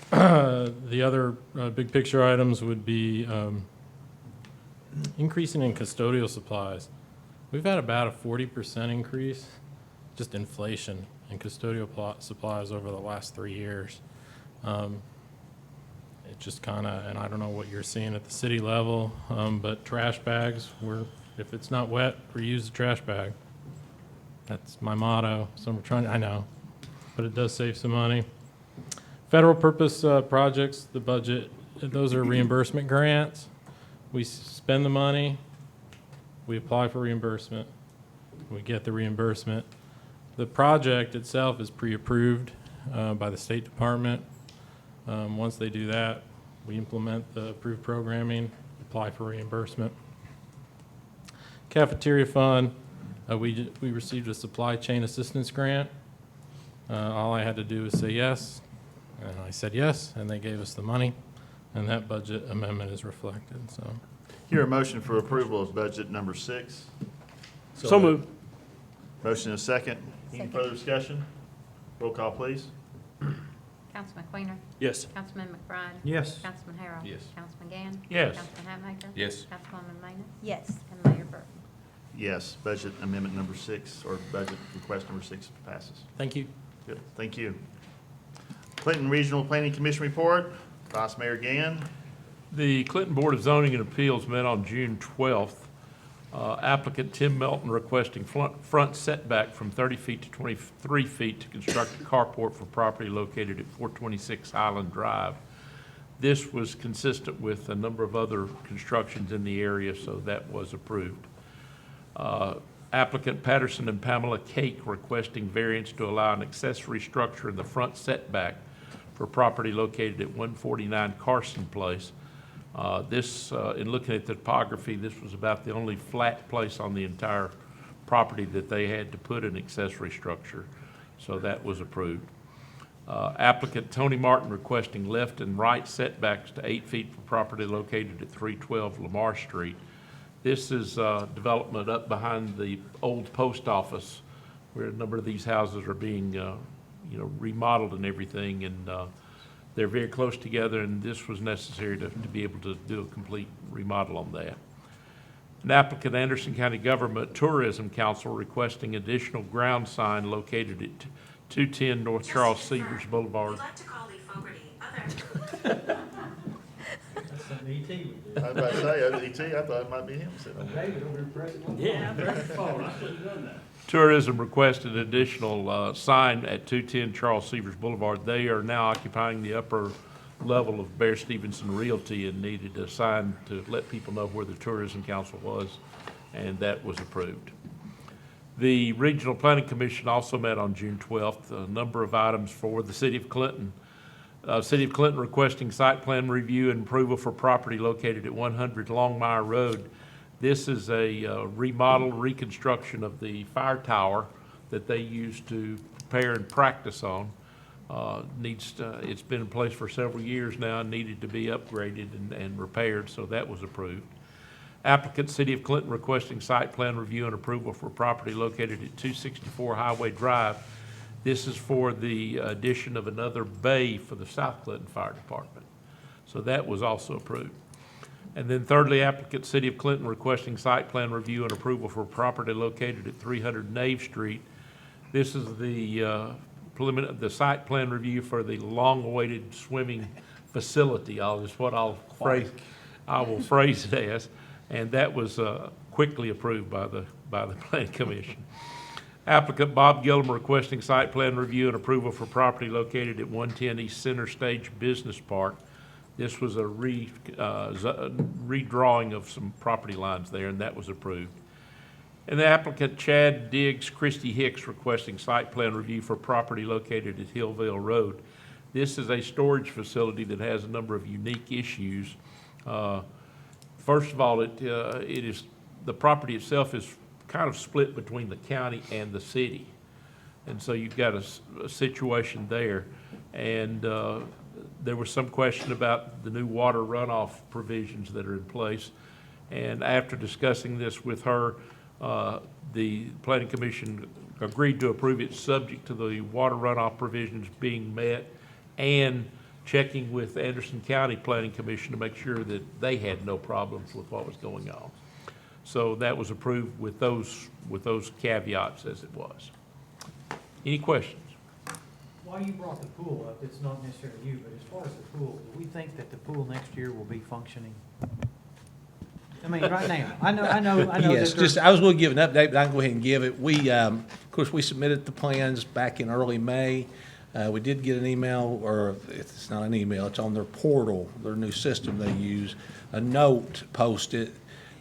the other big picture items would be increasing in custodial supplies. We've had about a 40% increase, just inflation in custodial supplies over the last 3 years. It just kind of, and I don't know what you're seeing at the city level, but trash bags, if it's not wet, reuse the trash bag. That's my motto. So we're trying, I know, but it does save some money. Federal purpose projects, the budget, those are reimbursement grants. We spend the money, we apply for reimbursement, we get the reimbursement. The project itself is pre-approved by the State Department. Once they do that, we implement the approved programming, apply for reimbursement. Cafeteria fund, we received a supply chain assistance grant. All I had to do was say yes, and I said yes, and they gave us the money, and that budget amendment is reflected. So, Hear a motion for approval of budget number 6. So moved. Motion is second. Any Second. further discussion? Roll call, please. Councilman Quainer. Yes. Councilman McBride. Yes. Councilman Harrell. Yes. Councilman Gann. Yes. Councilman Hatmaker. Yes. Councilwoman Manis. Yes. And Mayor Burke. Yes, budget amendment number 6, or budget request number 6 passes. thank you. Good, thank you. Clinton Regional Planning Commission report, Vice Mayor Gann. The Clinton Board of Zoning and Appeals met on June 12th. Applicant Tim Melton requesting front setback from 30 feet to 23 feet to construct a carport for property located at 426 Highland Drive. This was consistent with a number of other constructions in the area, so that was approved. Applicant Patterson and Pamela Cake requesting variance to allow an accessory structure in the front setback for property located at 149 Carson Place. In looking at the topography, this was about the only flat place on the entire property that they had to put an accessory structure, so that was approved. Applicant Tony Martin requesting left and right setbacks to 8 feet for property located at 312 Lamar Street. This is development up behind the old post office, where a number of these houses are being remodeled and everything, and They're very close together, and this was necessary to be able to do a complete remodel on that. An applicant, Anderson County Government Tourism Council, requesting additional ground sign located at 210 North Charles Severs Boulevard. That's something E.T. would do. I was about to say, E.T., I thought it might be him sitting there. David over here pressing one. Yeah, that's the phone. I should have done that. Tourism requested additional sign at 210 Charles Severs Boulevard. They are now occupying the upper level of Bear Stevenson Realty and needed a sign to let people know where the Tourism Council was, and that was approved. The Regional Planning Commission also met on June 12th, a number of items for the City of Clinton. City of Clinton requesting site plan review and approval for property located at 100 Longmire Road. This is a remodel, reconstruction of the fire tower that they used to prepare and practice on. It's been in place for several years now and needed to be upgraded and repaired, so that was approved. Applicant, City of Clinton, requesting site plan review and approval for property located at 264 Highway Drive. This is for the addition of another bay for the South Clinton Fire Department. So that was also approved. And then thirdly, applicant, City of Clinton, requesting site plan review and approval for property located at 300 Nave Street. This is the the site plan review for the long-awaited swimming facility. I will phrase it as, and that was quickly approved by the Planning Commission. Applicant Bob Gillum requesting site plan review and approval for property located at 110 East Center Stage Business Park. This was a redrawing of some property lines there, and that was approved. And the applicant Chad Diggs Christie Hicks requesting site plan review for property located at Hillville Road. This is a storage facility that has a number of unique issues. First of all, the property itself is kind of split between the county and the city. And so you've got a situation there. And there was some question about the new water runoff provisions that are in place. And after discussing this with her, the Planning Commission agreed to approve it subject to the water runoff provisions being met and checking with Anderson County Planning Commission to make sure that they had no problems with what was going on. So that was approved with those caveats as it was. Any questions? While you brought the pool up, it's not necessarily you, but as far as the pool, do we think that the pool next year will be functioning? I mean, right now, I know. Yes, that I was going to give an update, but I can go ahead and give it. We, of course, we submitted the plans back in early May. We did get an email, or it's not an email, it's on their portal, their new system they use, a note posted.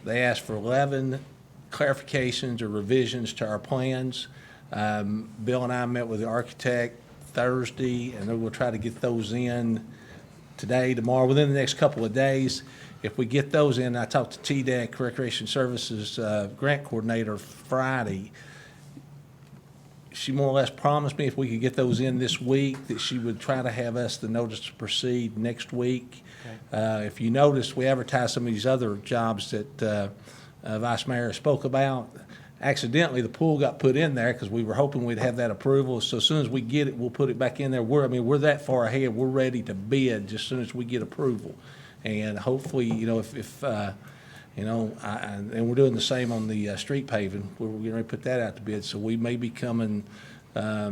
They asked for 11 clarifications or revisions to our plans. Bill and I met with the architect Thursday, and we'll try to get those in today, tomorrow, within the next couple of days. If we get those in, I talked to TDEC, Recreation Services Grant Coordinator, Friday. She more or less promised me if we could get those in this week, that she would try to have us the notice to proceed next week. Okay. If you notice, we advertised some of these other jobs that Vice Mayor spoke about. Accidentally, the pool got put in there because we were hoping we'd have that approval. So as soon as we get it, we'll put it back in there. We're that far ahead. We're ready to bid just as soon as we get approval. And hopefully, if and we're doing the same on the street paving. We're going to put that out to bid. So we may be coming, I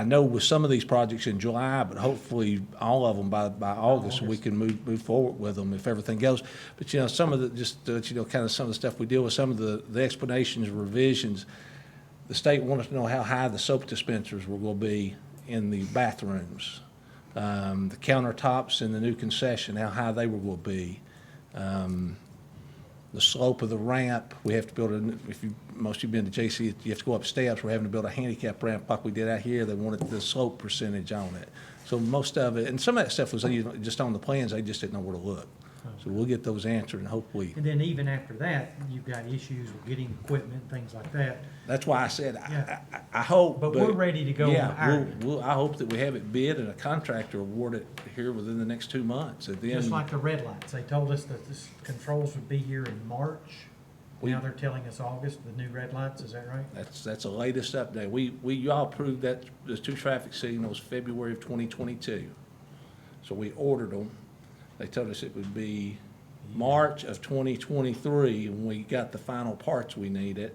know with some of these projects in July, but hopefully all of them by August, so we can move forward with them if everything goes. But, some of the, just to let you know, kind of some of the stuff we deal with, some of the explanations, revisions, the state wanted to know how high the soap dispensers were going to be in the bathrooms. The countertops in the new concession, how high they were going to be. The slope of the ramp, we have to build most of you been to JC, you have to go up steps. We're having to build a handicap ramp like we did out here. They wanted the slope percentage on it. So most of it, and some of that stuff was just on the plans, they just didn't know where to look. So we'll get those answered and hopefully. And then even after that, you've got issues with getting equipment, things like that. That's why I said, Yeah. I hope. But we're ready to go on our end. I hope that we have it bid and a contractor award it here within the next 2 months. At the Just end, like the red lights, they told us that the controls would be here in March, Now they're telling us August, the new red lights, is that right? That's the latest update. Y'all approved that, those 2 traffic signals February of 2022. So we ordered them. They told us it would be March of 2023 when we got the final parts we needed.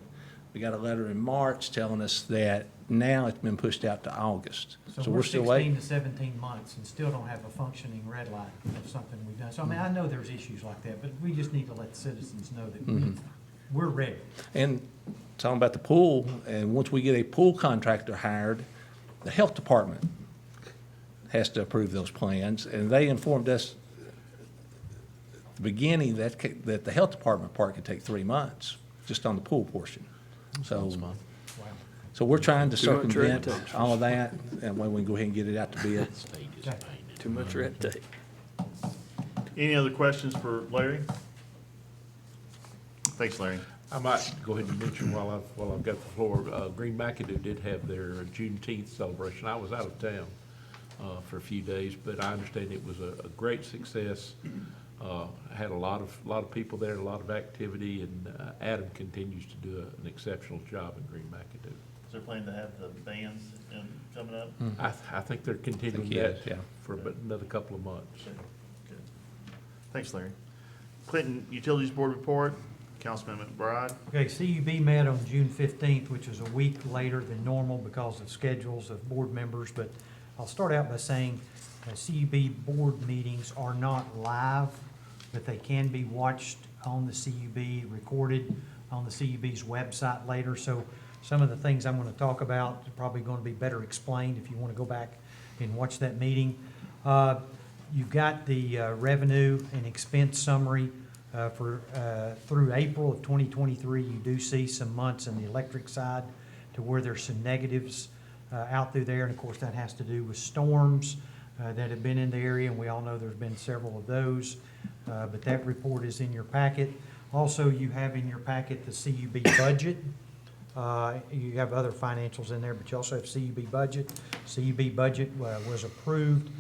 We got a letter in March telling us that now it's been pushed out to August. So we're still waiting. 16 to 17 months and still don't have a functioning red light of something we've done. So I mean, I know there's issues like that, but we just need to let citizens know that we're ready. And talking about the pool, and once we get a pool contractor hired, the health department has to approve those plans, and they informed us at the beginning that the health department part could take 3 months, just on the pool portion. So we're trying to Too much red circumvent tape. all of that, and when we can go ahead and get it out to bid. Too much red tape. Any other questions for Larry? Thanks, Larry. I might go ahead and mention while I've got the floor, Green McAdoo did have their Juneteenth celebration. I was out of town for a few days, but I understand it was a great success. Had a lot of people there, a lot of activity, and Adam continues to do an exceptional job in Green McAdoo. Is there plan to have the bands coming up? I think they're continuing yes, that yeah. for about another couple of months. Good. Thanks, Larry. Clinton Utilities Board report, Councilman McBride. Okay, CUB met on June 15th, which is a week later than normal because of schedules of board members, but I'll start out by saying CUB board meetings are not live, but they can be watched on the CUB, recorded on the CUB's website later. So some of the things I'm going to talk about are probably going to be better explained if you want to go back and watch that meeting. You've got the revenue and expense summary for through April of 2023. You do see some months on the electric side to where there's some negatives out through there, and of course that has to do with storms that have been in the area, and we all know there's been several of those, but that report is in your packet. Also, you have in your packet the CUB budget. You have other financials in there, but you also have CUB budget. CUB budget was approved,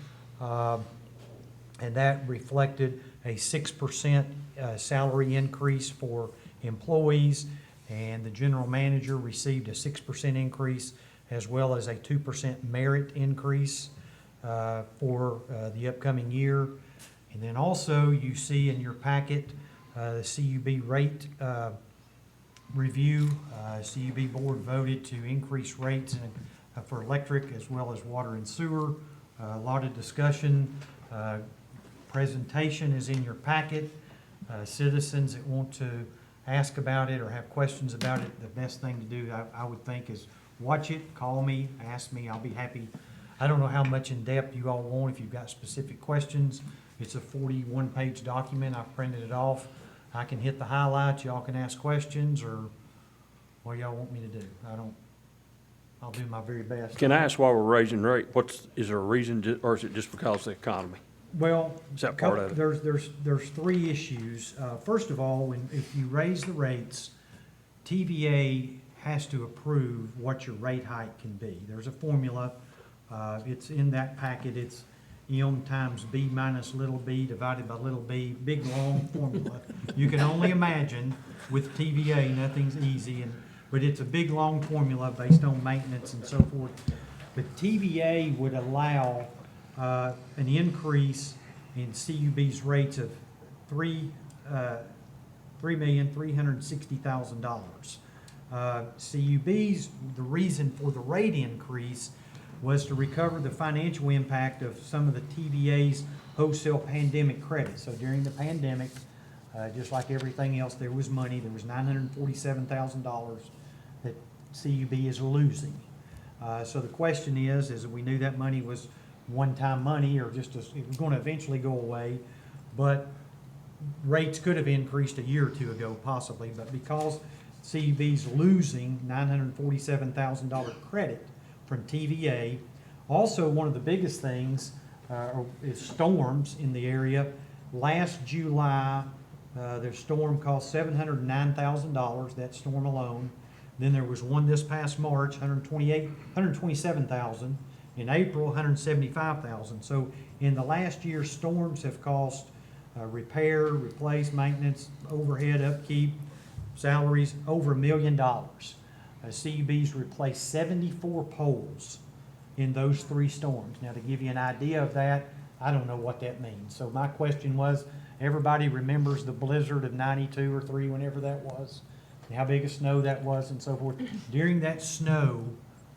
and that reflected a 6% salary increase for employees, and the general manager received a 6% increase as well as a 2% merit increase for the upcoming year. And then also you see in your packet the CUB rate review. CUB board voted to increase rates for electric as well as water and sewer. A lot of discussion. Presentation is in your packet. Citizens that want to ask about it or have questions about it, the best thing to do, I would think, is watch it, call me, ask me. I'll be happy. I don't know how much in depth you all want. If you've got specific questions, it's a 41-page document. I've printed it off. I can hit the highlights. Y'all can ask questions, or what y'all want me to do. I'll do my very best. Can I ask why we're raising rate? Is there a reason, or is it just because of the economy? Well, Is that part of it? there's 3 issues. First of all, if you raise the rates, TVA has to approve what your rate hike can be. There's a formula. It's in that packet. It's M times B minus little b divided by little b, big long formula. You can only imagine with TVA, nothing's easy, but it's a big long formula based on maintenance and so forth. But TVA would allow an increase in CUB's rates of $3,360,000. CUB's, the reason for the rate increase was to recover the financial impact of some of the TVA's wholesale pandemic credits. So during the pandemic, just like everything else, there was money. There was $947,000 that CUB is losing. So the question is we knew that money was one-time money, or just it was going to eventually go away, but rates could have increased a year or two ago possibly, but because CUB's losing $947,000 credit from TVA. Also, one of the biggest things is storms in the area. Last July, their storm cost $709,000, that storm alone. Then there was one this past March, $127,000. In April, $175,000. So in the last year, storms have cost repair, replace, maintenance, overhead, upkeep, salaries over $1 million. CUB's replaced 74 poles in those 3 storms. Now, to give you an idea of that, I don't know what that means. So my question was, everybody remembers the blizzard of 92 or 3, whenever that was, and how big a snow that was and so forth. During that snow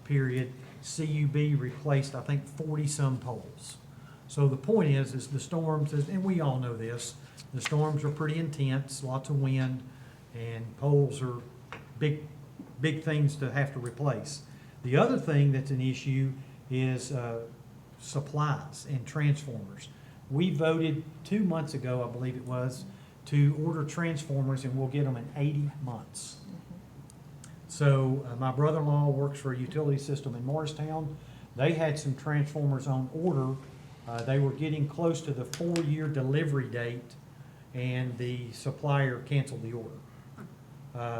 period, CUB replaced, I think, 40-some poles. So the point is the storms, and we all know this, the storms are pretty intense, lots of wind, and poles are big things to have to replace. The other thing that's an issue is supplies and transformers. We voted 2 months ago, I believe it was, to order transformers, and we'll get them in 80 months. So my brother-in-law works for a utility system in Morristown. They had some transformers on order. They were getting close to the 4-year delivery date, and the supplier canceled the order.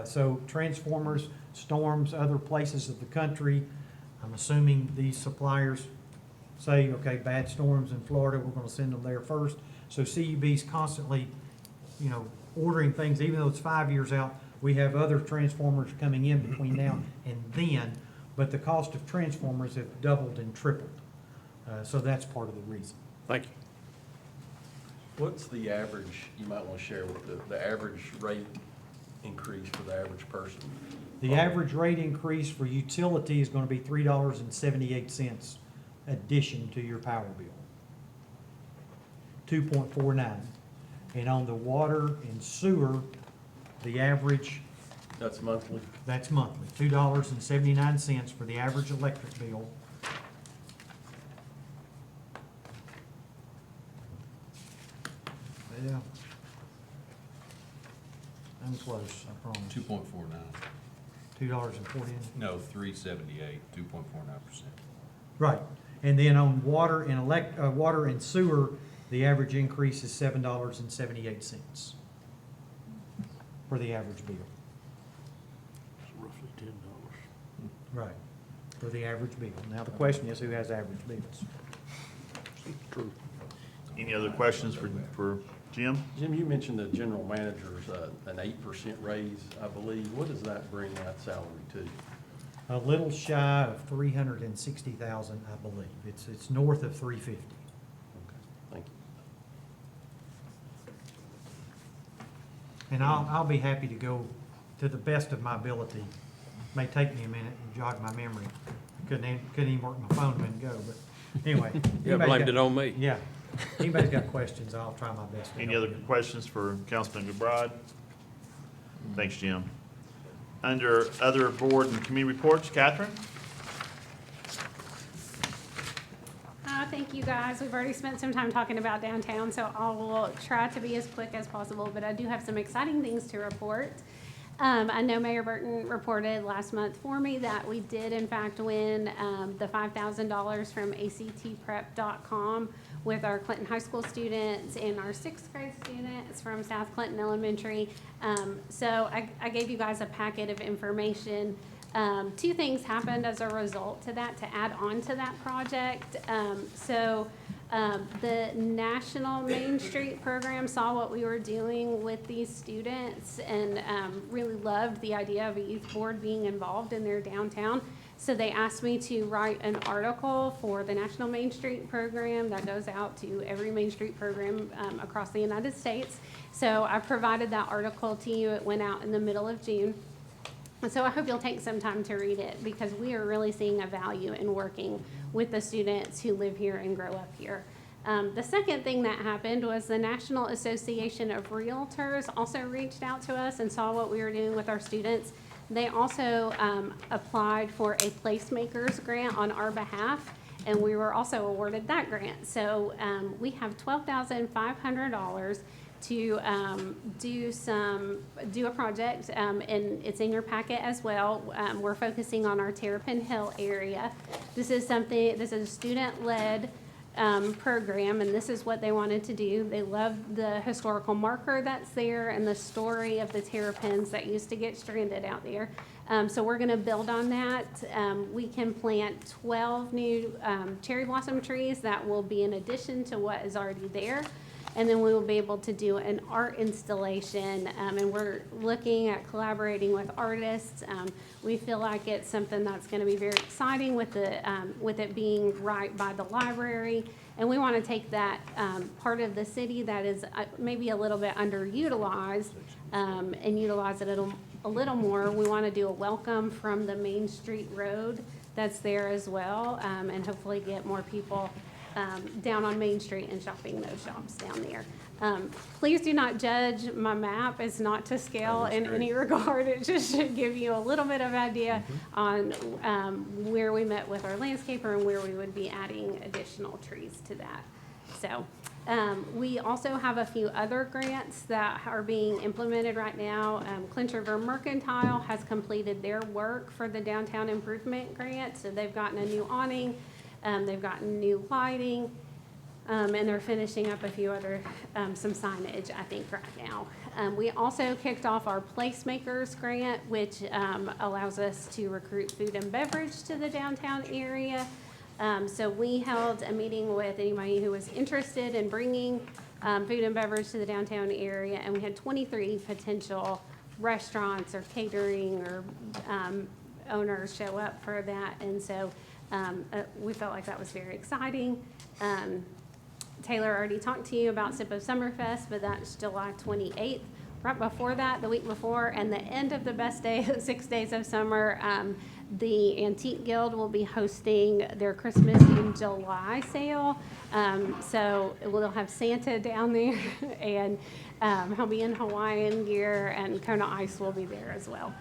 So transformers, storms, other places of the country, I'm assuming these suppliers say, okay, bad storms in Florida, we're gonna send them there first. So CUB's constantly, ordering things, even though it's 5 years out. We have other transformers coming in between now and then, but the cost of transformers have doubled and tripled. So that's part of the reason. Thank you. What's the average, you might want to share with the average rate increase for the average person? The average rate increase for utility is gonna be $3.78 addition to your power bill. 2.49. And on the water and sewer, the average, That's monthly? that's monthly, $2.79 for the average electric bill. Yeah. I'm close, I promise. 2.49. $2.40. No, 378, 2.49%. Right, and then on water and water and sewer, the average increase is $7.78 for the average bill. It's roughly $10. Right, for the average bill. Now, the question is, who has average bills? True. Any other questions for Jim? Jim, you mentioned the general manager's an 8% raise, I believe. What does that bring that salary to? A little shy of 360,000, I believe. It's north of 350. Okay, thank you. And I'll be happy to go to the best of my ability. May take me a minute and jog my memory. Couldn't even work my phone a minute ago, but anyway. Yeah, blamed it on me. Yeah. Anybody's got questions, I'll try my best. to Any help other you. questions for Councilman McBride? Thanks, Jim. Under other board and community reports, Catherine? Thank you, guys. We've already spent some time talking about downtown, so I will try to be as quick as possible, but I do have some exciting things to report. I know Mayor Burton reported last month for me that we did in fact win the $5,000 from actprep.com with our Clinton High School students and our 6th grade students from South Clinton Elementary. So I gave you guys a packet of information. 2 things happened as a result to that, to add on to that project. The National Main Street program saw what we were doing with these students and really loved the idea of a youth board being involved in their downtown. So they asked me to write an article for the National Main Street program that goes out to every Main Street program across the United States. So I provided that article to you. It went out in the middle of June. And so I hope you'll take some time to read it because we are really seeing a value in working with the students who live here and grow up here. The second thing that happened was the National Association of Realtors also reached out to us and saw what we were doing with our students. They also applied for a Placemakers grant on our behalf, and we were also awarded that grant. So we have $12,500 to do a project, and it's in your packet as well. We're focusing on our Terrapin Hill area. This is a student-led program, and this is what they wanted to do. They love the historical marker that's there and the story of the terrapins that used to get stranded out there. So we're gonna build on that. We can plant 12 new cherry blossom trees that will be in addition to what is already there. And then we will be able to do an art installation, and we're looking at collaborating with artists. We feel like it's something that's going to be very exciting with it being right by the library. And we want to take that part of the city that is maybe a little bit underutilized and utilize it a little more. We want to do a welcome from the Main Street Road that's there as well, and hopefully get more people down on Main Street and shopping those shops down there. Please do not judge my map. It's not to scale in any regard. It just should give you a little bit of idea on where we met with our landscaper and where we would be adding additional trees to that. So we also have a few other grants that are being implemented right now. Clinch River Mercantile has completed their work for the downtown improvement grant, so they've gotten a new awning. They've gotten new lighting, and they're finishing up a few other, some signage, I think, right now. We also kicked off our Placemakers grant, which allows us to recruit food and beverage to the downtown area. So we held a meeting with anybody who was interested in bringing food and beverage to the downtown area, and we had 23 potential restaurants or catering or owners show up for that, and so we felt like that was very exciting. Taylor already talked to you about SIPO Summerfest, but that's July 28th. Right before that, the week before, and the end of the best day, 6 days of summer, the Antique Guild will be hosting their Christmas in July sale. So we'll have Santa down there, and he'll be in Hawaiian gear, and Kona Ice will be there as well.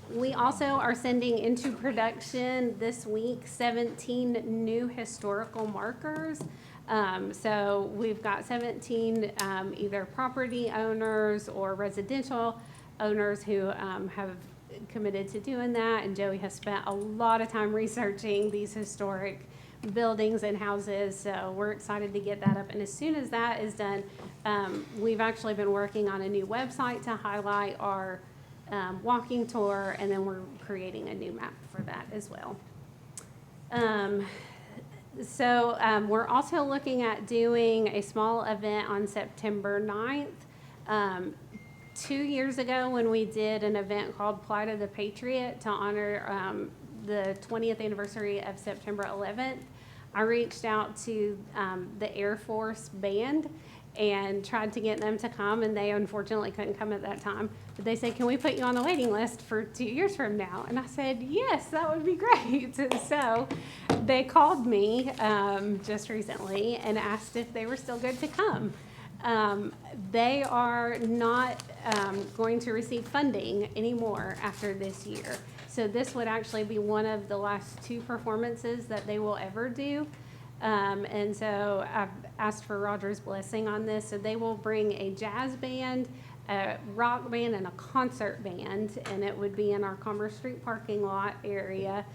We also are sending into production this week 17 new historical markers. So we've got 17 either property owners or residential owners who have committed to doing that. And Joey has spent a lot of time researching these historic buildings and houses. So we're excited to get that up. And as soon as that is done, we've actually been working on a new website to highlight our walking tour, and then we're creating a new map for that as well. We're also looking at doing a small event on September 9th. 2 years ago, when we did an event called Plight of the Patriot to honor the 20th anniversary of September 11th, I reached out to the Air Force Band and tried to get them to come, and they unfortunately couldn't come at that time. But they said, can we put you on the waiting list for 2 years from now? And I said, yes, that would be great. So they called me just recently and asked if they were still good to come. They are not going to receive funding anymore after this year. So this would actually be one of the last 2 performances that they will ever do. And so I've asked for Roger's blessing on this. So they will bring a jazz band, a rock band, and a concert band, and it would be in our Commerce Street parking lot area.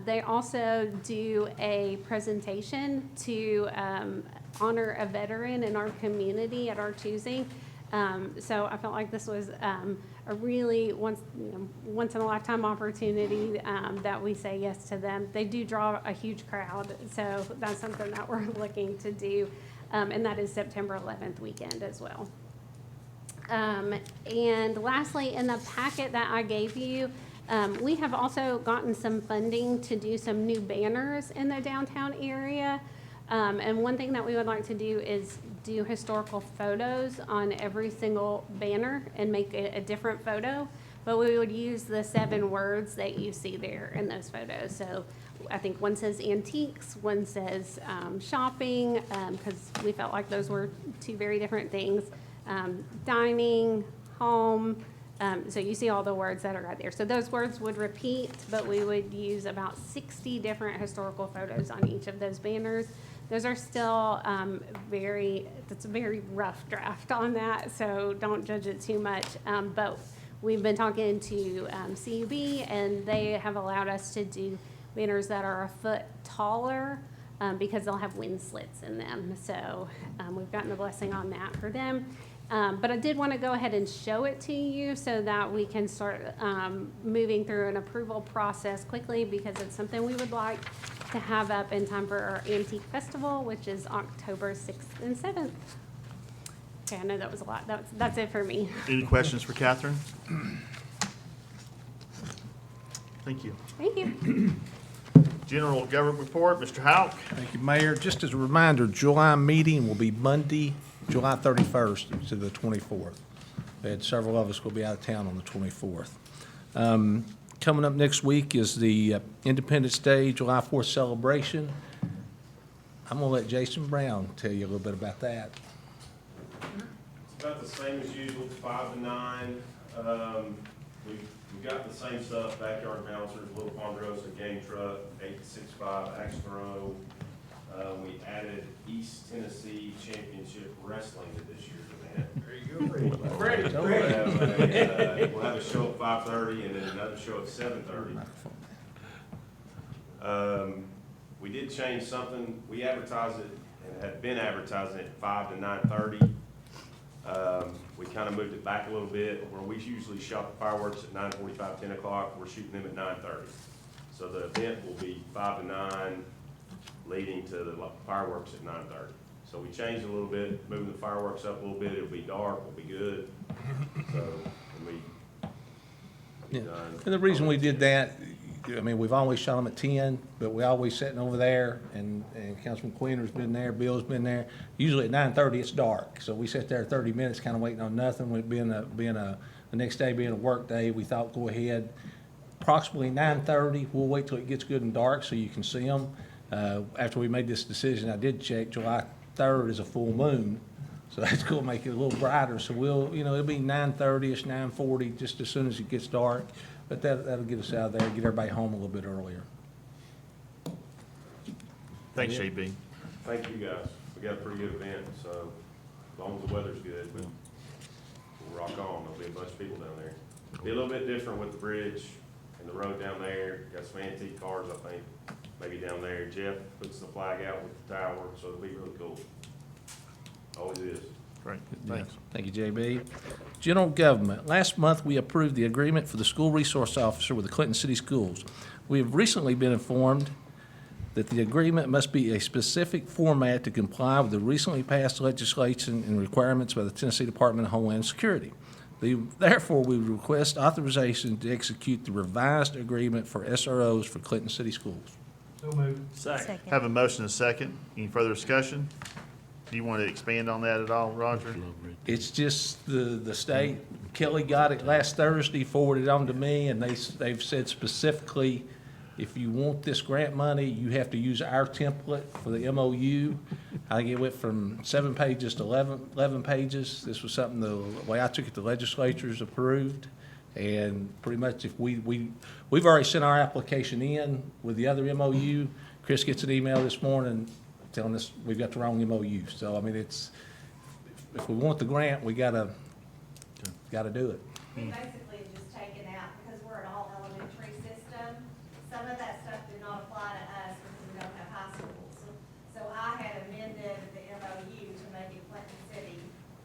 They also do a presentation to honor a veteran in our community at our choosing. So I felt like this was a really once in a lifetime opportunity that we say yes to them. They do draw a huge crowd, so that's something that we're looking to do, and that is September 11th weekend as well. And lastly, in the packet that I gave you, we have also gotten some funding to do some new banners in the downtown area. And one thing that we would like to do is do historical photos on every single banner and make it a different photo. But we would use the 7 words that you see there in those photos. So I think one says antiques, one says shopping, because we felt like those were 2 very different things. Dining, home. So you see all the words that are right there. So those words would repeat, but we would use about 60 different historical photos on each of those banners. Those are still it's a very rough draft on that, so don't judge it too much. But we've been talking to CUB, and they have allowed us to do banners that are a foot taller because they'll have wind slits in them. So we've gotten a blessing on that for them. But I did want to go ahead and show it to you so that we can start moving through an approval process quickly, because it's something we would like to have up in time for our Antique Festival, which is October 6th and 7th. Okay, I know that was a lot. That's it for me. Any questions for Catherine? Thank you. Thank you. General Government Report, Mr. Houck. Thank you, Mayor. Just as a reminder, July meeting will be Monday, July 31st to the 24th. And several of us will be out of town on the 24th. Coming up next week is the Independence Day, July 4th celebration. I'm going to let Jason Brown tell you a little bit about that. It's about the same as usual, 5 to 9. We've got the same stuff, backyard bouncers, Little Ponderosa, game truck, 8-6-5, axe throw. We added East Tennessee Championship Wrestling to this year's event. There you go, Freddie. We'll have a show at 5:30 and then another show at 7:30. We did change something. We advertised it and had been advertising it 5 to 9:30. We kind of moved it back a little bit, where we usually shot the fireworks at 9:45, 10 o'clock. We're shooting them at 9:30. So the event will be 5 to 9, leading to the fireworks at 9:30. So we changed it a little bit, moving the fireworks up a little bit. It'll be dark, it'll be good. So, and we Yeah. And the reason we did that, I mean, we've always shot them at 10, but we always sitting over there, and Councilman Queener's been there, Bill's been there. Usually at 9:30, it's dark, so we sit there 30 minutes kind of waiting on nothing. With the next day being a work day, we thought go ahead. Approximately 9:30, we'll wait till it gets good and dark so you can see them. After we made this decision, I did check, July 3rd is a full moon, so that's going to make it a little brighter. So it'll be 9:30ish, 9:40, just as soon as it gets dark. But that'll get us out there, get everybody home a little bit earlier. Thanks, JB. thank you guys. We got a pretty good event, so as long as the weather's good, we'll rock on. There'll be a bunch of people down there. Be a little bit different with the bridge and the road down there. Got some antique cars, I think, maybe down there. Jeff puts the flag out with the tower, so it'll be really cool. Always is. Great, thanks. Thank you, JB. General Government. Last month, we approved the agreement for the school resource officer with the Clinton City Schools. We have recently been informed that the agreement must be a specific format to comply with the recently passed legislation and requirements by the Tennessee Department of Homeland Security. Therefore, we request authorization to execute the revised agreement for SROs for Clinton City Schools. So moved. Second. Have a motion and a second. Any further discussion? Do you want to expand on that at all, Roger? It's just the state, Kelly got it last Thursday, forwarded it on to me, and they've said specifically, if you want this grant money, you have to use our template for the MOU. I think it went from 7 pages to 11 pages. This was something, the way I took it, the legislature's approved. And pretty much if we've already sent our application in with the other MOU. Chris gets an email this morning telling us we've got the wrong MOU. So, I mean, if we want the grant, we gotta do it. We basically just taken out, because we're an all-elementary system, some of that stuff did not apply to us because we don't have high schools. So I had amended the MOU to make it Clinton City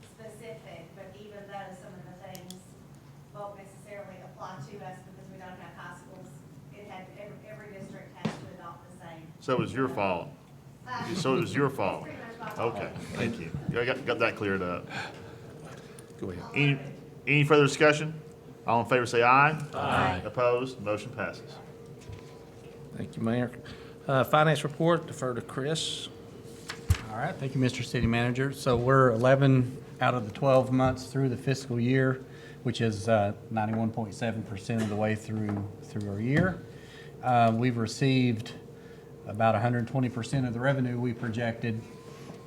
specific, but even though some of the things won't necessarily apply to us because we don't have high schools, every district has to adopt the same. So it was your fault? So it was your fault? It's pretty much my fault. Okay, thank you. I got that cleared up. Go ahead. Any further discussion? All in favor say aye. Aye. Opposed? Motion passes. Thank you, Mayor. Finance report, defer to Chris. All right, thank you, Mr. City Manager. So we're 11 out of the 12 months through the fiscal year, which is 91.7% of the way through our year. We've received about 120% of the revenue we projected,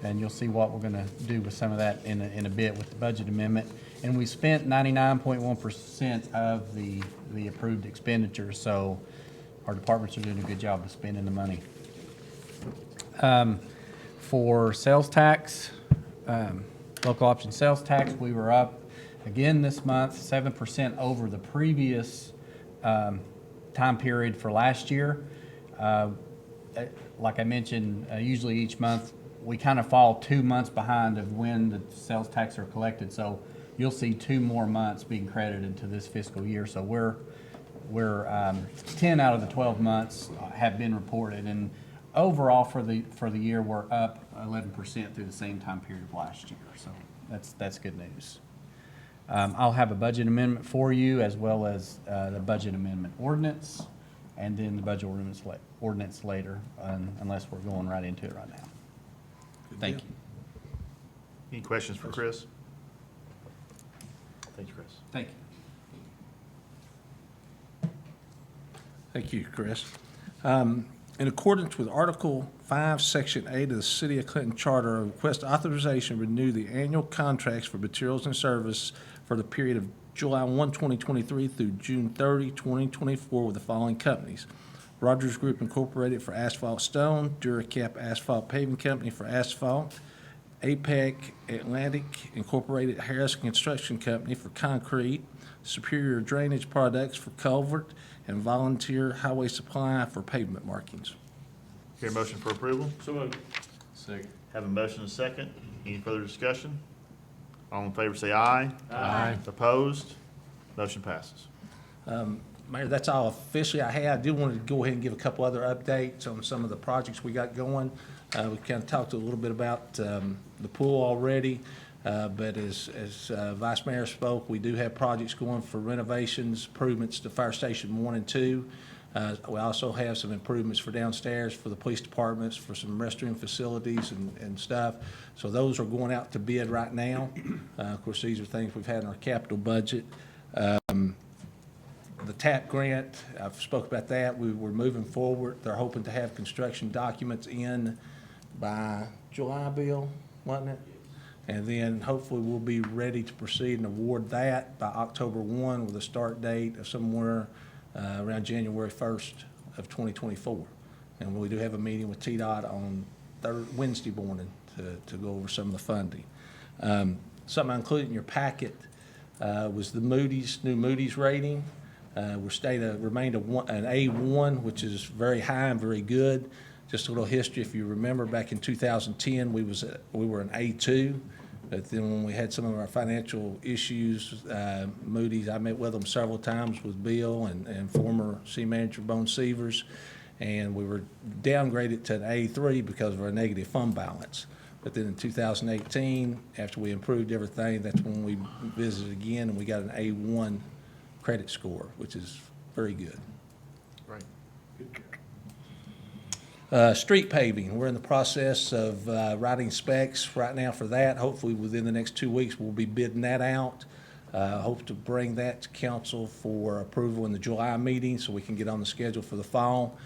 and you'll see what we're going to do with some of that in a bit with the budget amendment. And we spent 99.1% of the approved expenditures, so our departments are doing a good job of spending the money. For sales tax, local option sales tax, we were up again this month, 7% over the previous time period for last year. Like I mentioned, usually each month we kind of fall 2 months behind of when the sales tax are collected. So you'll see 2 more months being credited to this fiscal year. So we're 10 out of the 12 months have been reported. And overall for the year, we're up 11% through the same time period of last year. So that's good news. I'll have a budget amendment for you, as well as the budget amendment ordinance, and then the budget ordinance later, unless we're going right into it right now. Thank you. Any questions for Chris? Thanks, Chris. Thank you. Thank you, Chris. In accordance with Article 5, Section 8 of the City of Clinton Charter, I request authorization to renew the annual contracts for materials and service for the period of July 1, 2023 through June 30, 2024 with the following companies: Rogers Group Incorporated for asphalt stone, Duracap Asphalt Paving Company for asphalt, APEC Atlantic Incorporated Harris Construction Company for concrete, Superior Drainage Products for culvert, and Volunteer Highway Supply for pavement markings. Hear a motion for approval? So moved. Second. Have a motion and a second. Any further discussion? All in favor say aye. Aye. Opposed? Motion passes. Mayor, that's all officially I had. I do want to go ahead and give a couple other updates on some of the projects we got going. We kind of talked a little bit about the pool already, but as Vice Mayor spoke, we do have projects going for renovations, improvements to Fire Station 1 and 2. We also have some improvements for downstairs for the police departments, for some restroom facilities and stuff. So those are going out to bid right now. Of course, these are things we've had in our capital budget. The TAP grant, I've spoke about that. We're moving forward. They're hoping to have construction documents in by July, Bill, wasn't it? And then hopefully we'll be ready to proceed and award that by October 1 with a start date of somewhere around January 1st of 2024. And we do have a meeting with TDOT on Wednesday morning to go over some of the funding. Something I included in your packet was the new Moody's rating. We're remained an A1, which is very high and very good. Just a little history, if you remember, back in 2010, we were an A2. But then when we had some of our financial issues, Moody's, I met with them several times with Bill and former city manager Bone Severs, and we were downgraded to an A3 because of our negative fund balance. But then in 2018, after we improved everything, that's when we visited again and we got an A1 credit score, which is very good. Right. Street paving, we're in the process of writing specs right now for that. Hopefully within the next 2 weeks, we'll be bidding that out. Hope to bring that to council for approval in the July meeting so we can get on the schedule for the fall.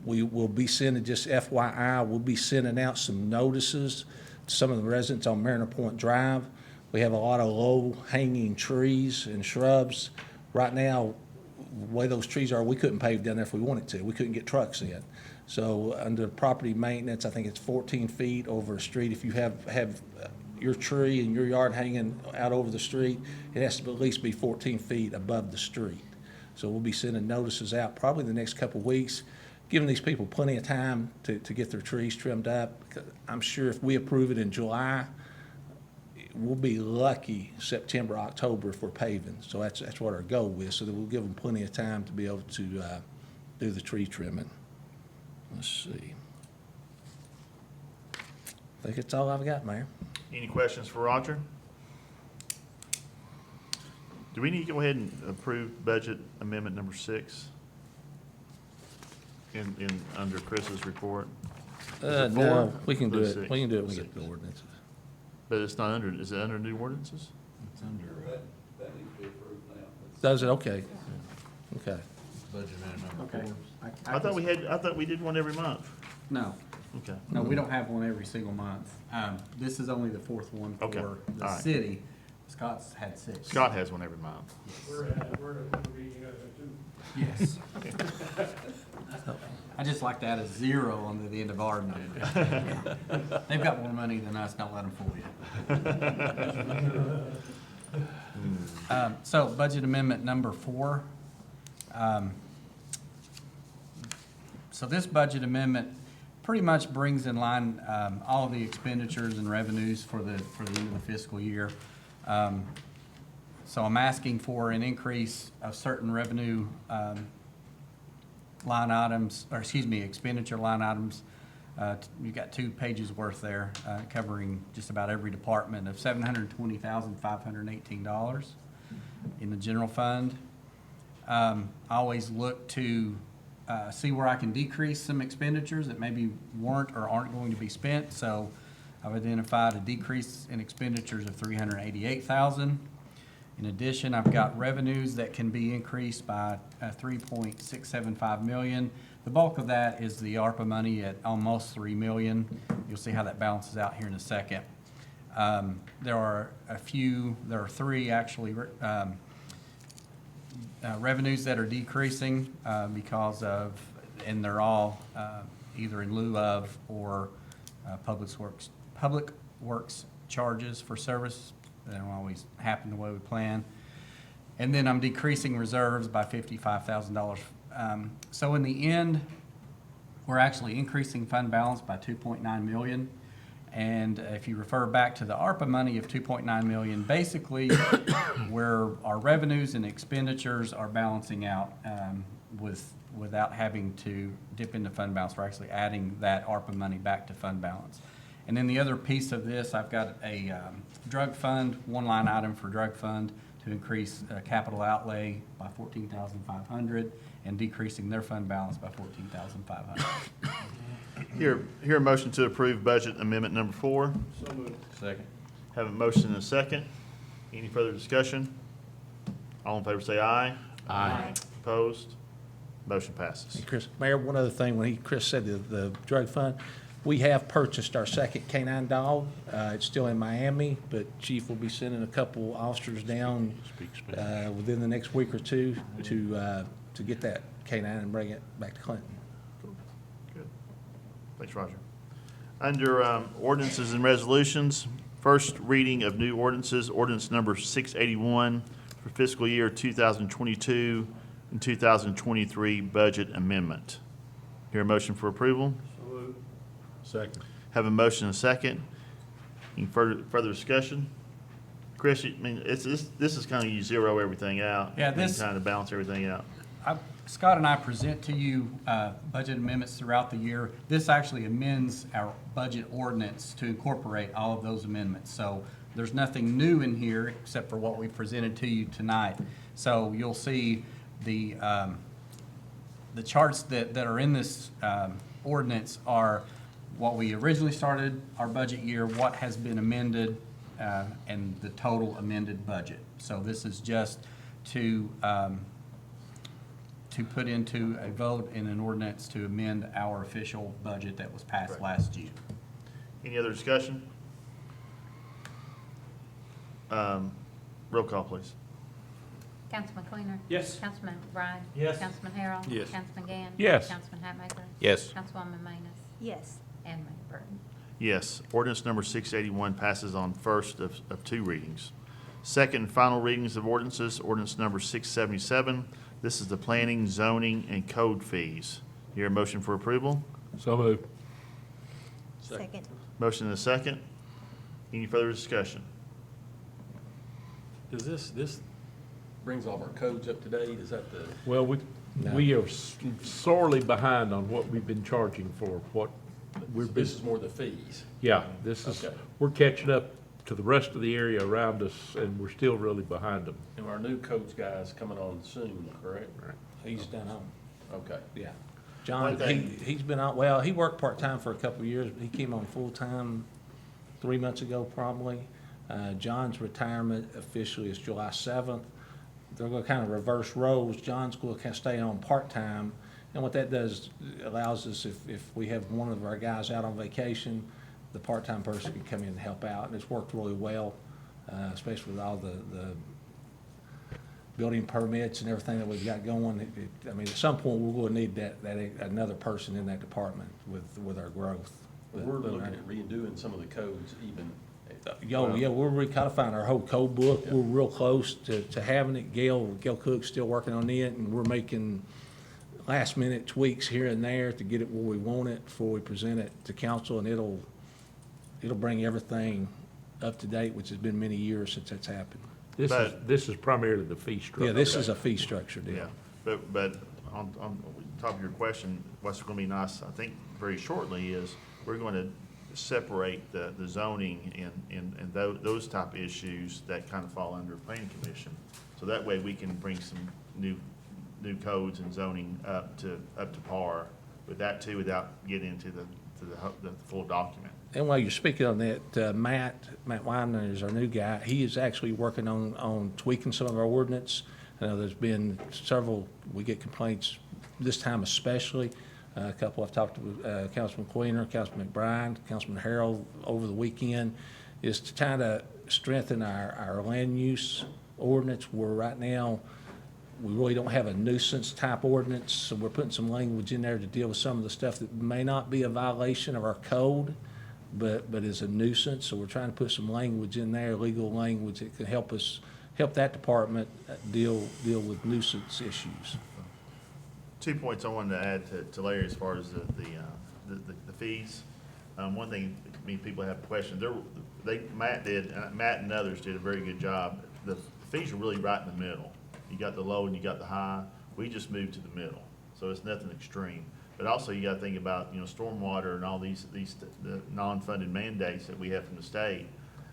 We will be sending, just FYI, we'll be sending out some notices to some of the residents on Mariner Point Drive. We have a lot of low-hanging trees and shrubs. Right now, the way those trees are, we couldn't pave down there if we wanted to. We couldn't get trucks in. So under property maintenance, I think it's 14 feet over a street. If you have your tree in your yard hanging out over the street, it has to at least be 14 feet above the street. So we'll be sending notices out probably the next couple of weeks, giving these people plenty of time to get their trees trimmed up. I'm sure if we approve it in July, we'll be lucky September, October if we're paving. So that's what our goal is, so that we'll give them plenty of time to be able to do the tree trimming. Let's see. I think that's all I've got, Mayor. Any questions for Roger? Do we need to go ahead and approve budget amendment number 6 under Chris's report? Is it No, 4? we can do Let's it. see. We can do it when we get to the ordinances. But it's not under, is it under new ordinances? It's under. That needs to be approved now. Does it? Okay. Okay. Budget amendment number 4. I thought we did one every month. No. Okay. No, we don't have one every single month. This is only the fourth one Okay. for the All right. city. Scott's had 6. Scott has one every month. Yes. I just like to add a 0 on the end of our number. They've got more money than us, don't let them fool you. So budget amendment number 4. So this budget amendment pretty much brings in line all of the expenditures and revenues for the end of the fiscal year. So I'm asking for an increase of certain revenue line items, or excuse me, expenditure line items. You've got 2 pages worth there, covering just about every department of $720,518 in the general fund. I always look to see where I can decrease some expenditures that maybe weren't or aren't going to be spent. So I've identified a decrease in expenditures of $388,000. In addition, I've got revenues that can be increased by $3.675 million. The bulk of that is the ARPA money at almost $3 million. You'll see how that balances out here in a second. There are 3 actually revenues that are decreasing because of, and they're all either in lieu of or public works charges for service. They don't always happen the way we plan. And then I'm decreasing reserves by $55,000. So in the end, we're actually increasing fund balance by $2.9 million. And if you refer back to the ARPA money of $2.9 million, basically where our revenues and expenditures are balancing out without having to dip into fund balance. We're actually adding that ARPA money back to fund balance. And then the other piece of this, I've got a drug fund, one line item for drug fund to increase capital outlay by $14,500 and decreasing their fund balance by $14,500. Here a motion to approve budget amendment number 4. So moved. Second. Have a motion and a second. Any further discussion? All in favor say aye. Aye. Opposed? Motion passes. Hey, Chris, Mayor, one other thing, when Chris said the drug fund, we have purchased our second canine dog. It's still in Miami, but Chief will be sending a couple officers down within the next week or two to get that canine and bring it back to Clinton. Good. Thanks, Roger. Under ordinances and resolutions, first reading of new ordinances, ordinance number 681 for fiscal year 2022 and 2023 budget amendment. Hear a motion for approval? Second. Have a motion and a second. Any further discussion? Chris, I mean, this is kind of you zero everything out. Yeah, and kind of balance everything out. Scott and I present to you budget amendments throughout the year. This actually amends our budget ordinance to incorporate all of those amendments. So there's nothing new in here except for what we presented to you tonight. So you'll see the charts that are in this ordinance are what we originally started our budget year, what has been amended, and the total amended budget. So this is just to put into a vote in an ordinance to amend our official budget that was passed last June. Any other discussion? Roll call, please. Councilman Quainer. Yes. Councilman McBride. Yes. Councilman Harrell. Yes. Councilman Gann. Yes. Councilman Hatmaker. Yes. Councilwoman Manis. Yes. And Mayor Burton. Yes. Ordinance number 681 passes on first of 2 readings. Second and final readings of ordinances, ordinance number 677. This is the planning, zoning, and code fees. Hear a motion for approval? So moved. Second. Motion and a second. Any further discussion? Does this brings all of our codes up to date? Is that the? Well, we are sorely behind on what we've been charging for what we've been. This is more the fees. Yeah, this is, Okay. we're catching up to the rest of the area around us, and we're still really behind them. And our new codes guy's coming on soon, correct? He's done home. Okay. Yeah. One John, thing- he's been out, well, he worked part-time for a couple of years, but he came on full-time 3 months ago probably. John's retirement officially is July 7th. They're gonna kind of reverse roles. John's gonna kind of stay on part-time. And what that does, allows us, if we have one of our guys out on vacation, the part-time person can come in and help out. And it's worked really well, especially with all the building permits and everything that we've got going. I mean, at some point, we're gonna need that another person in that department with our growth. We're looking at redoing some of the codes even. Yeah, we're recodifying our whole code book. We're real close to having it. Gail Cook's still working on it, and we're making last minute tweaks here and there to get it where we want it before we present it to council, and it'll bring everything up to date, which has been many years since that's happened. This is primarily the fee structure. Yeah, this is a fee structure Yeah, deal. but on top of your question, what's gonna be nice, I think, very shortly is we're going to separate the zoning and those type of issues that kind of fall under planning commission. So that way we can bring some new codes and zoning up to par with that too, without getting into the full document. And while you're speaking on that, Matt Weiner is our new guy. He is actually working on tweaking some of our ordinance. I know there's been several, we get complaints this time especially. A couple I've talked to Councilman Queener, Councilman McBride, Councilman Harrell over the weekend, is to try to strengthen our land use ordinance, where right now we really don't have a nuisance type ordinance. So we're putting some language in there to deal with some of the stuff that may not be a violation of our code, but is a nuisance. So we're trying to put some language in there, legal language that can help that department deal with nuisance issues. 2 points I wanted to add to Larry as far as the fees. One thing, I mean, people have questions. Matt and others did a very good job. The fees are really right in the middle. You got the low and you got the high. We just moved to the middle, so it's nothing extreme. But also you got to think about, stormwater and all these the non-funded mandates that we have from the state.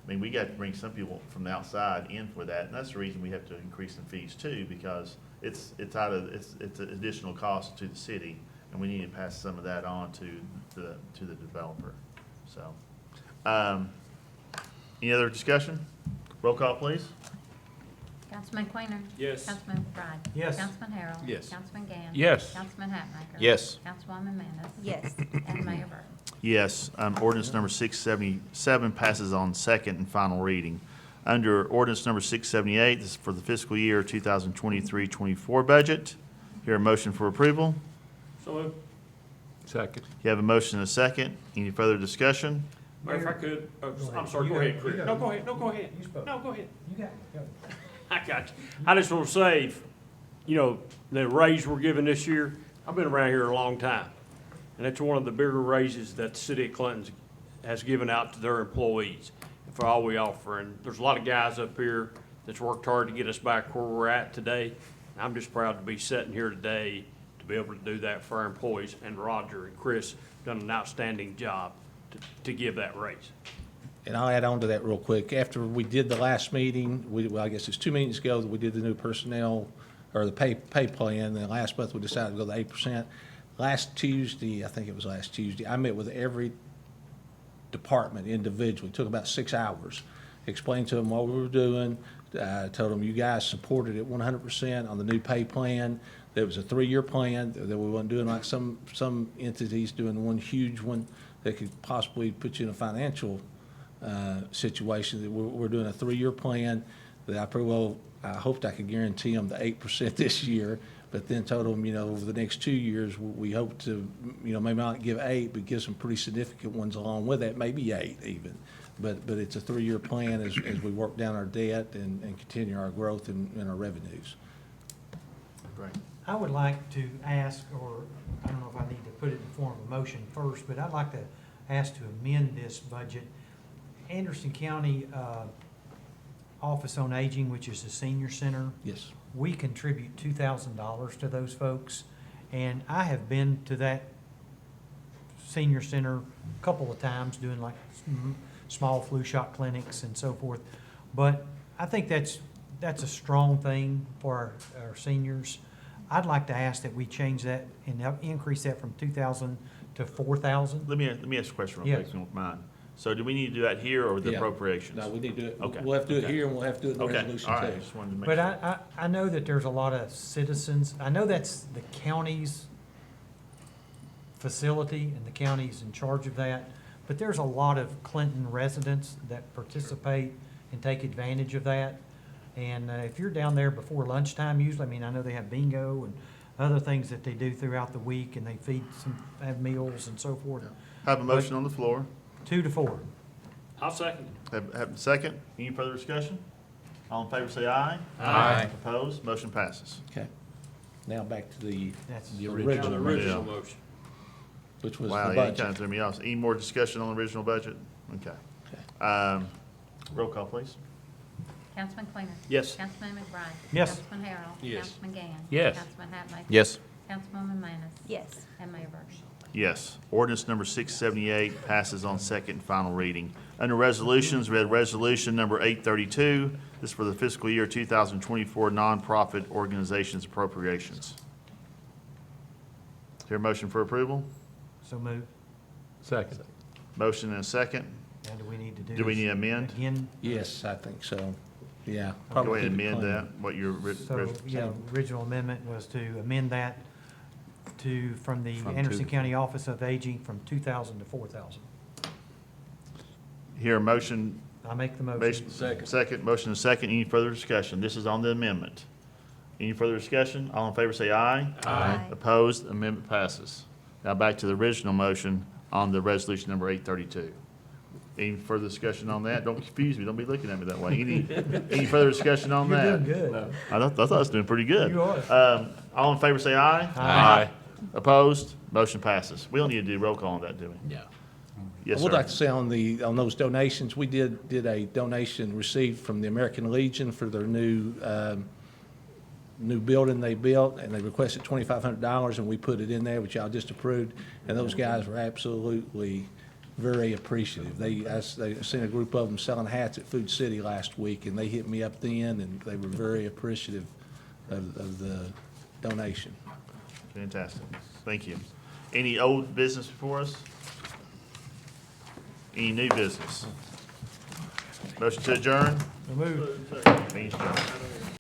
I mean, we got to bring some people from the outside in for that, and that's the reason we have to increase the fees too, because it's an additional cost to the city, and we need to pass some of that on to the developer. So, any other discussion? Roll call, please. Councilman Quainer. Yes. Councilman McBride. Yes. Councilman Harrell. Yes. Councilman Gann. Yes. Councilman Hatmaker. Yes. Councilwoman Manis. Yes. And Mayor Burton. Yes, ordinance number 677 passes on second and final reading. Under ordinance number 678, this is for the fiscal year 2023-24 budget. Hear a motion for approval. So moved. Second. You have a motion and a second. Any further discussion? Mayor, if I could, I'm sorry, You go got- ahead, Chris. you got No, it. go ahead, no, go ahead. You spoke. No, go ahead. You got it, go. I got you. I just want to say, the raise we're giving this year, I've been around here a long time. And it's one of the bigger raises that the city of Clinton has given out to their employees for all we offer. And there's a lot of guys up here that's worked hard to get us back where we're at today. I'm just proud to be sitting here today to be able to do that for our employees. And Roger and Chris done an outstanding job to give that raise. And I'll add on to that real quick. After we did the last meeting, I guess it's 2 meetings ago that we did the new personnel, or the pay plan. And last month, we decided to go to 8%. Last Tuesday, I think it was last Tuesday, I met with every department individually. It took about 6 hours. Explained to them what we were doing. Told them you guys supported it 100% on the new pay plan. There was a 3-year plan that we weren't doing like some entities doing one huge one that could possibly put you in a financial situation. That we're doing a 3-year plan that I hoped I could guarantee them the 8% this year, but then told them, over the next 2 years, we hope to, maybe not give 8, but give some pretty significant ones along with that, maybe 8 even. But it's a 3-year plan as we work down our debt and continue our growth in our revenues. Great. I would like to ask, or I don't know if I need to put it in the form of a motion first, but I'd like to ask to amend this budget. Anderson County Office on Aging, which is the senior center, Yes. we contribute $2,000 to those folks. And I have been to that senior center a couple of times doing like small flu shot clinics and so forth. But I think that's a strong thing for our seniors. I'd like to ask that we change that and increase that from 2,000 to 4,000. Let me ask a question real quick, if you don't mind. So do we need to do that here or with the Yeah. appropriations? No, we need to do it. Okay. We'll have to do it Okay. here, and we'll have to do it in the Okay, resolution all right, too. just wanted to make But sure. I know that there's a lot of citizens, I know that's the county's facility and the county's in charge of that, but there's a lot of Clinton residents that participate and take advantage of that. And if you're down there before lunchtime usually, I know they have bingo and other things that they do throughout the week, and they have meals and so forth. Have a motion on the floor. 2 to 4. I'll second it. Have a second. Any further discussion? All in favor say aye. Aye. Opposed? Motion passes. Okay. Now back to the Now, original, the motion, original motion. which was Wow, the yeah, you budget. kind of threw me off. Any more discussion on the original budget? Okay. Roll call, please. Councilman Quainer. Yes. Councilman McBride. Yes. Councilman Harrell. Yes. Councilman Gann. Yes. Councilman Hatmaker. Yes. Councilwoman Manis. Yes. And Mayor Burton. Yes. Ordinance number 678 passes on second and final reading. Under resolutions, we had resolution number 832. This is for the fiscal year 2024 nonprofit organizations appropriations. Is there a motion for approval? So moved. Second. Motion and a second. Now, do we need to do? Do we this need to amend? Again? Yes, I think so. Yeah. Go probably ahead and keep it amend clean. that, what your, So, yeah, the original amendment was to amend that from the Anderson County Office of Aging from 2,000 to 4,000. Hear a motion. I make the motion. Second, motion and second. Any further discussion? This is on the amendment. Any further discussion? All in favor say aye. Aye. Opposed? Amendment passes. Now back to the original motion on the resolution number 832. Any further discussion on that? Don't confuse me. Don't be looking at me that way. Any further discussion on that? You're doing good. I thought I was doing pretty good. You are. All in favor say aye. Aye. Opposed? Motion passes. We don't need to do roll call on that, do we? Yeah. Yes, I would sir. like to say on those donations, we did a donation received from the American Legion for their new building they built, and they requested $2,500, and we put it in there, which y'all just approved, and those guys were absolutely very appreciative. I seen a group of them selling hats at Food City last week, and they hit me up then, and they were very appreciative of the donation. Fantastic. Thank you. Any old business before us? Any new business? Motion to adjourn? So moved. Means adjourned.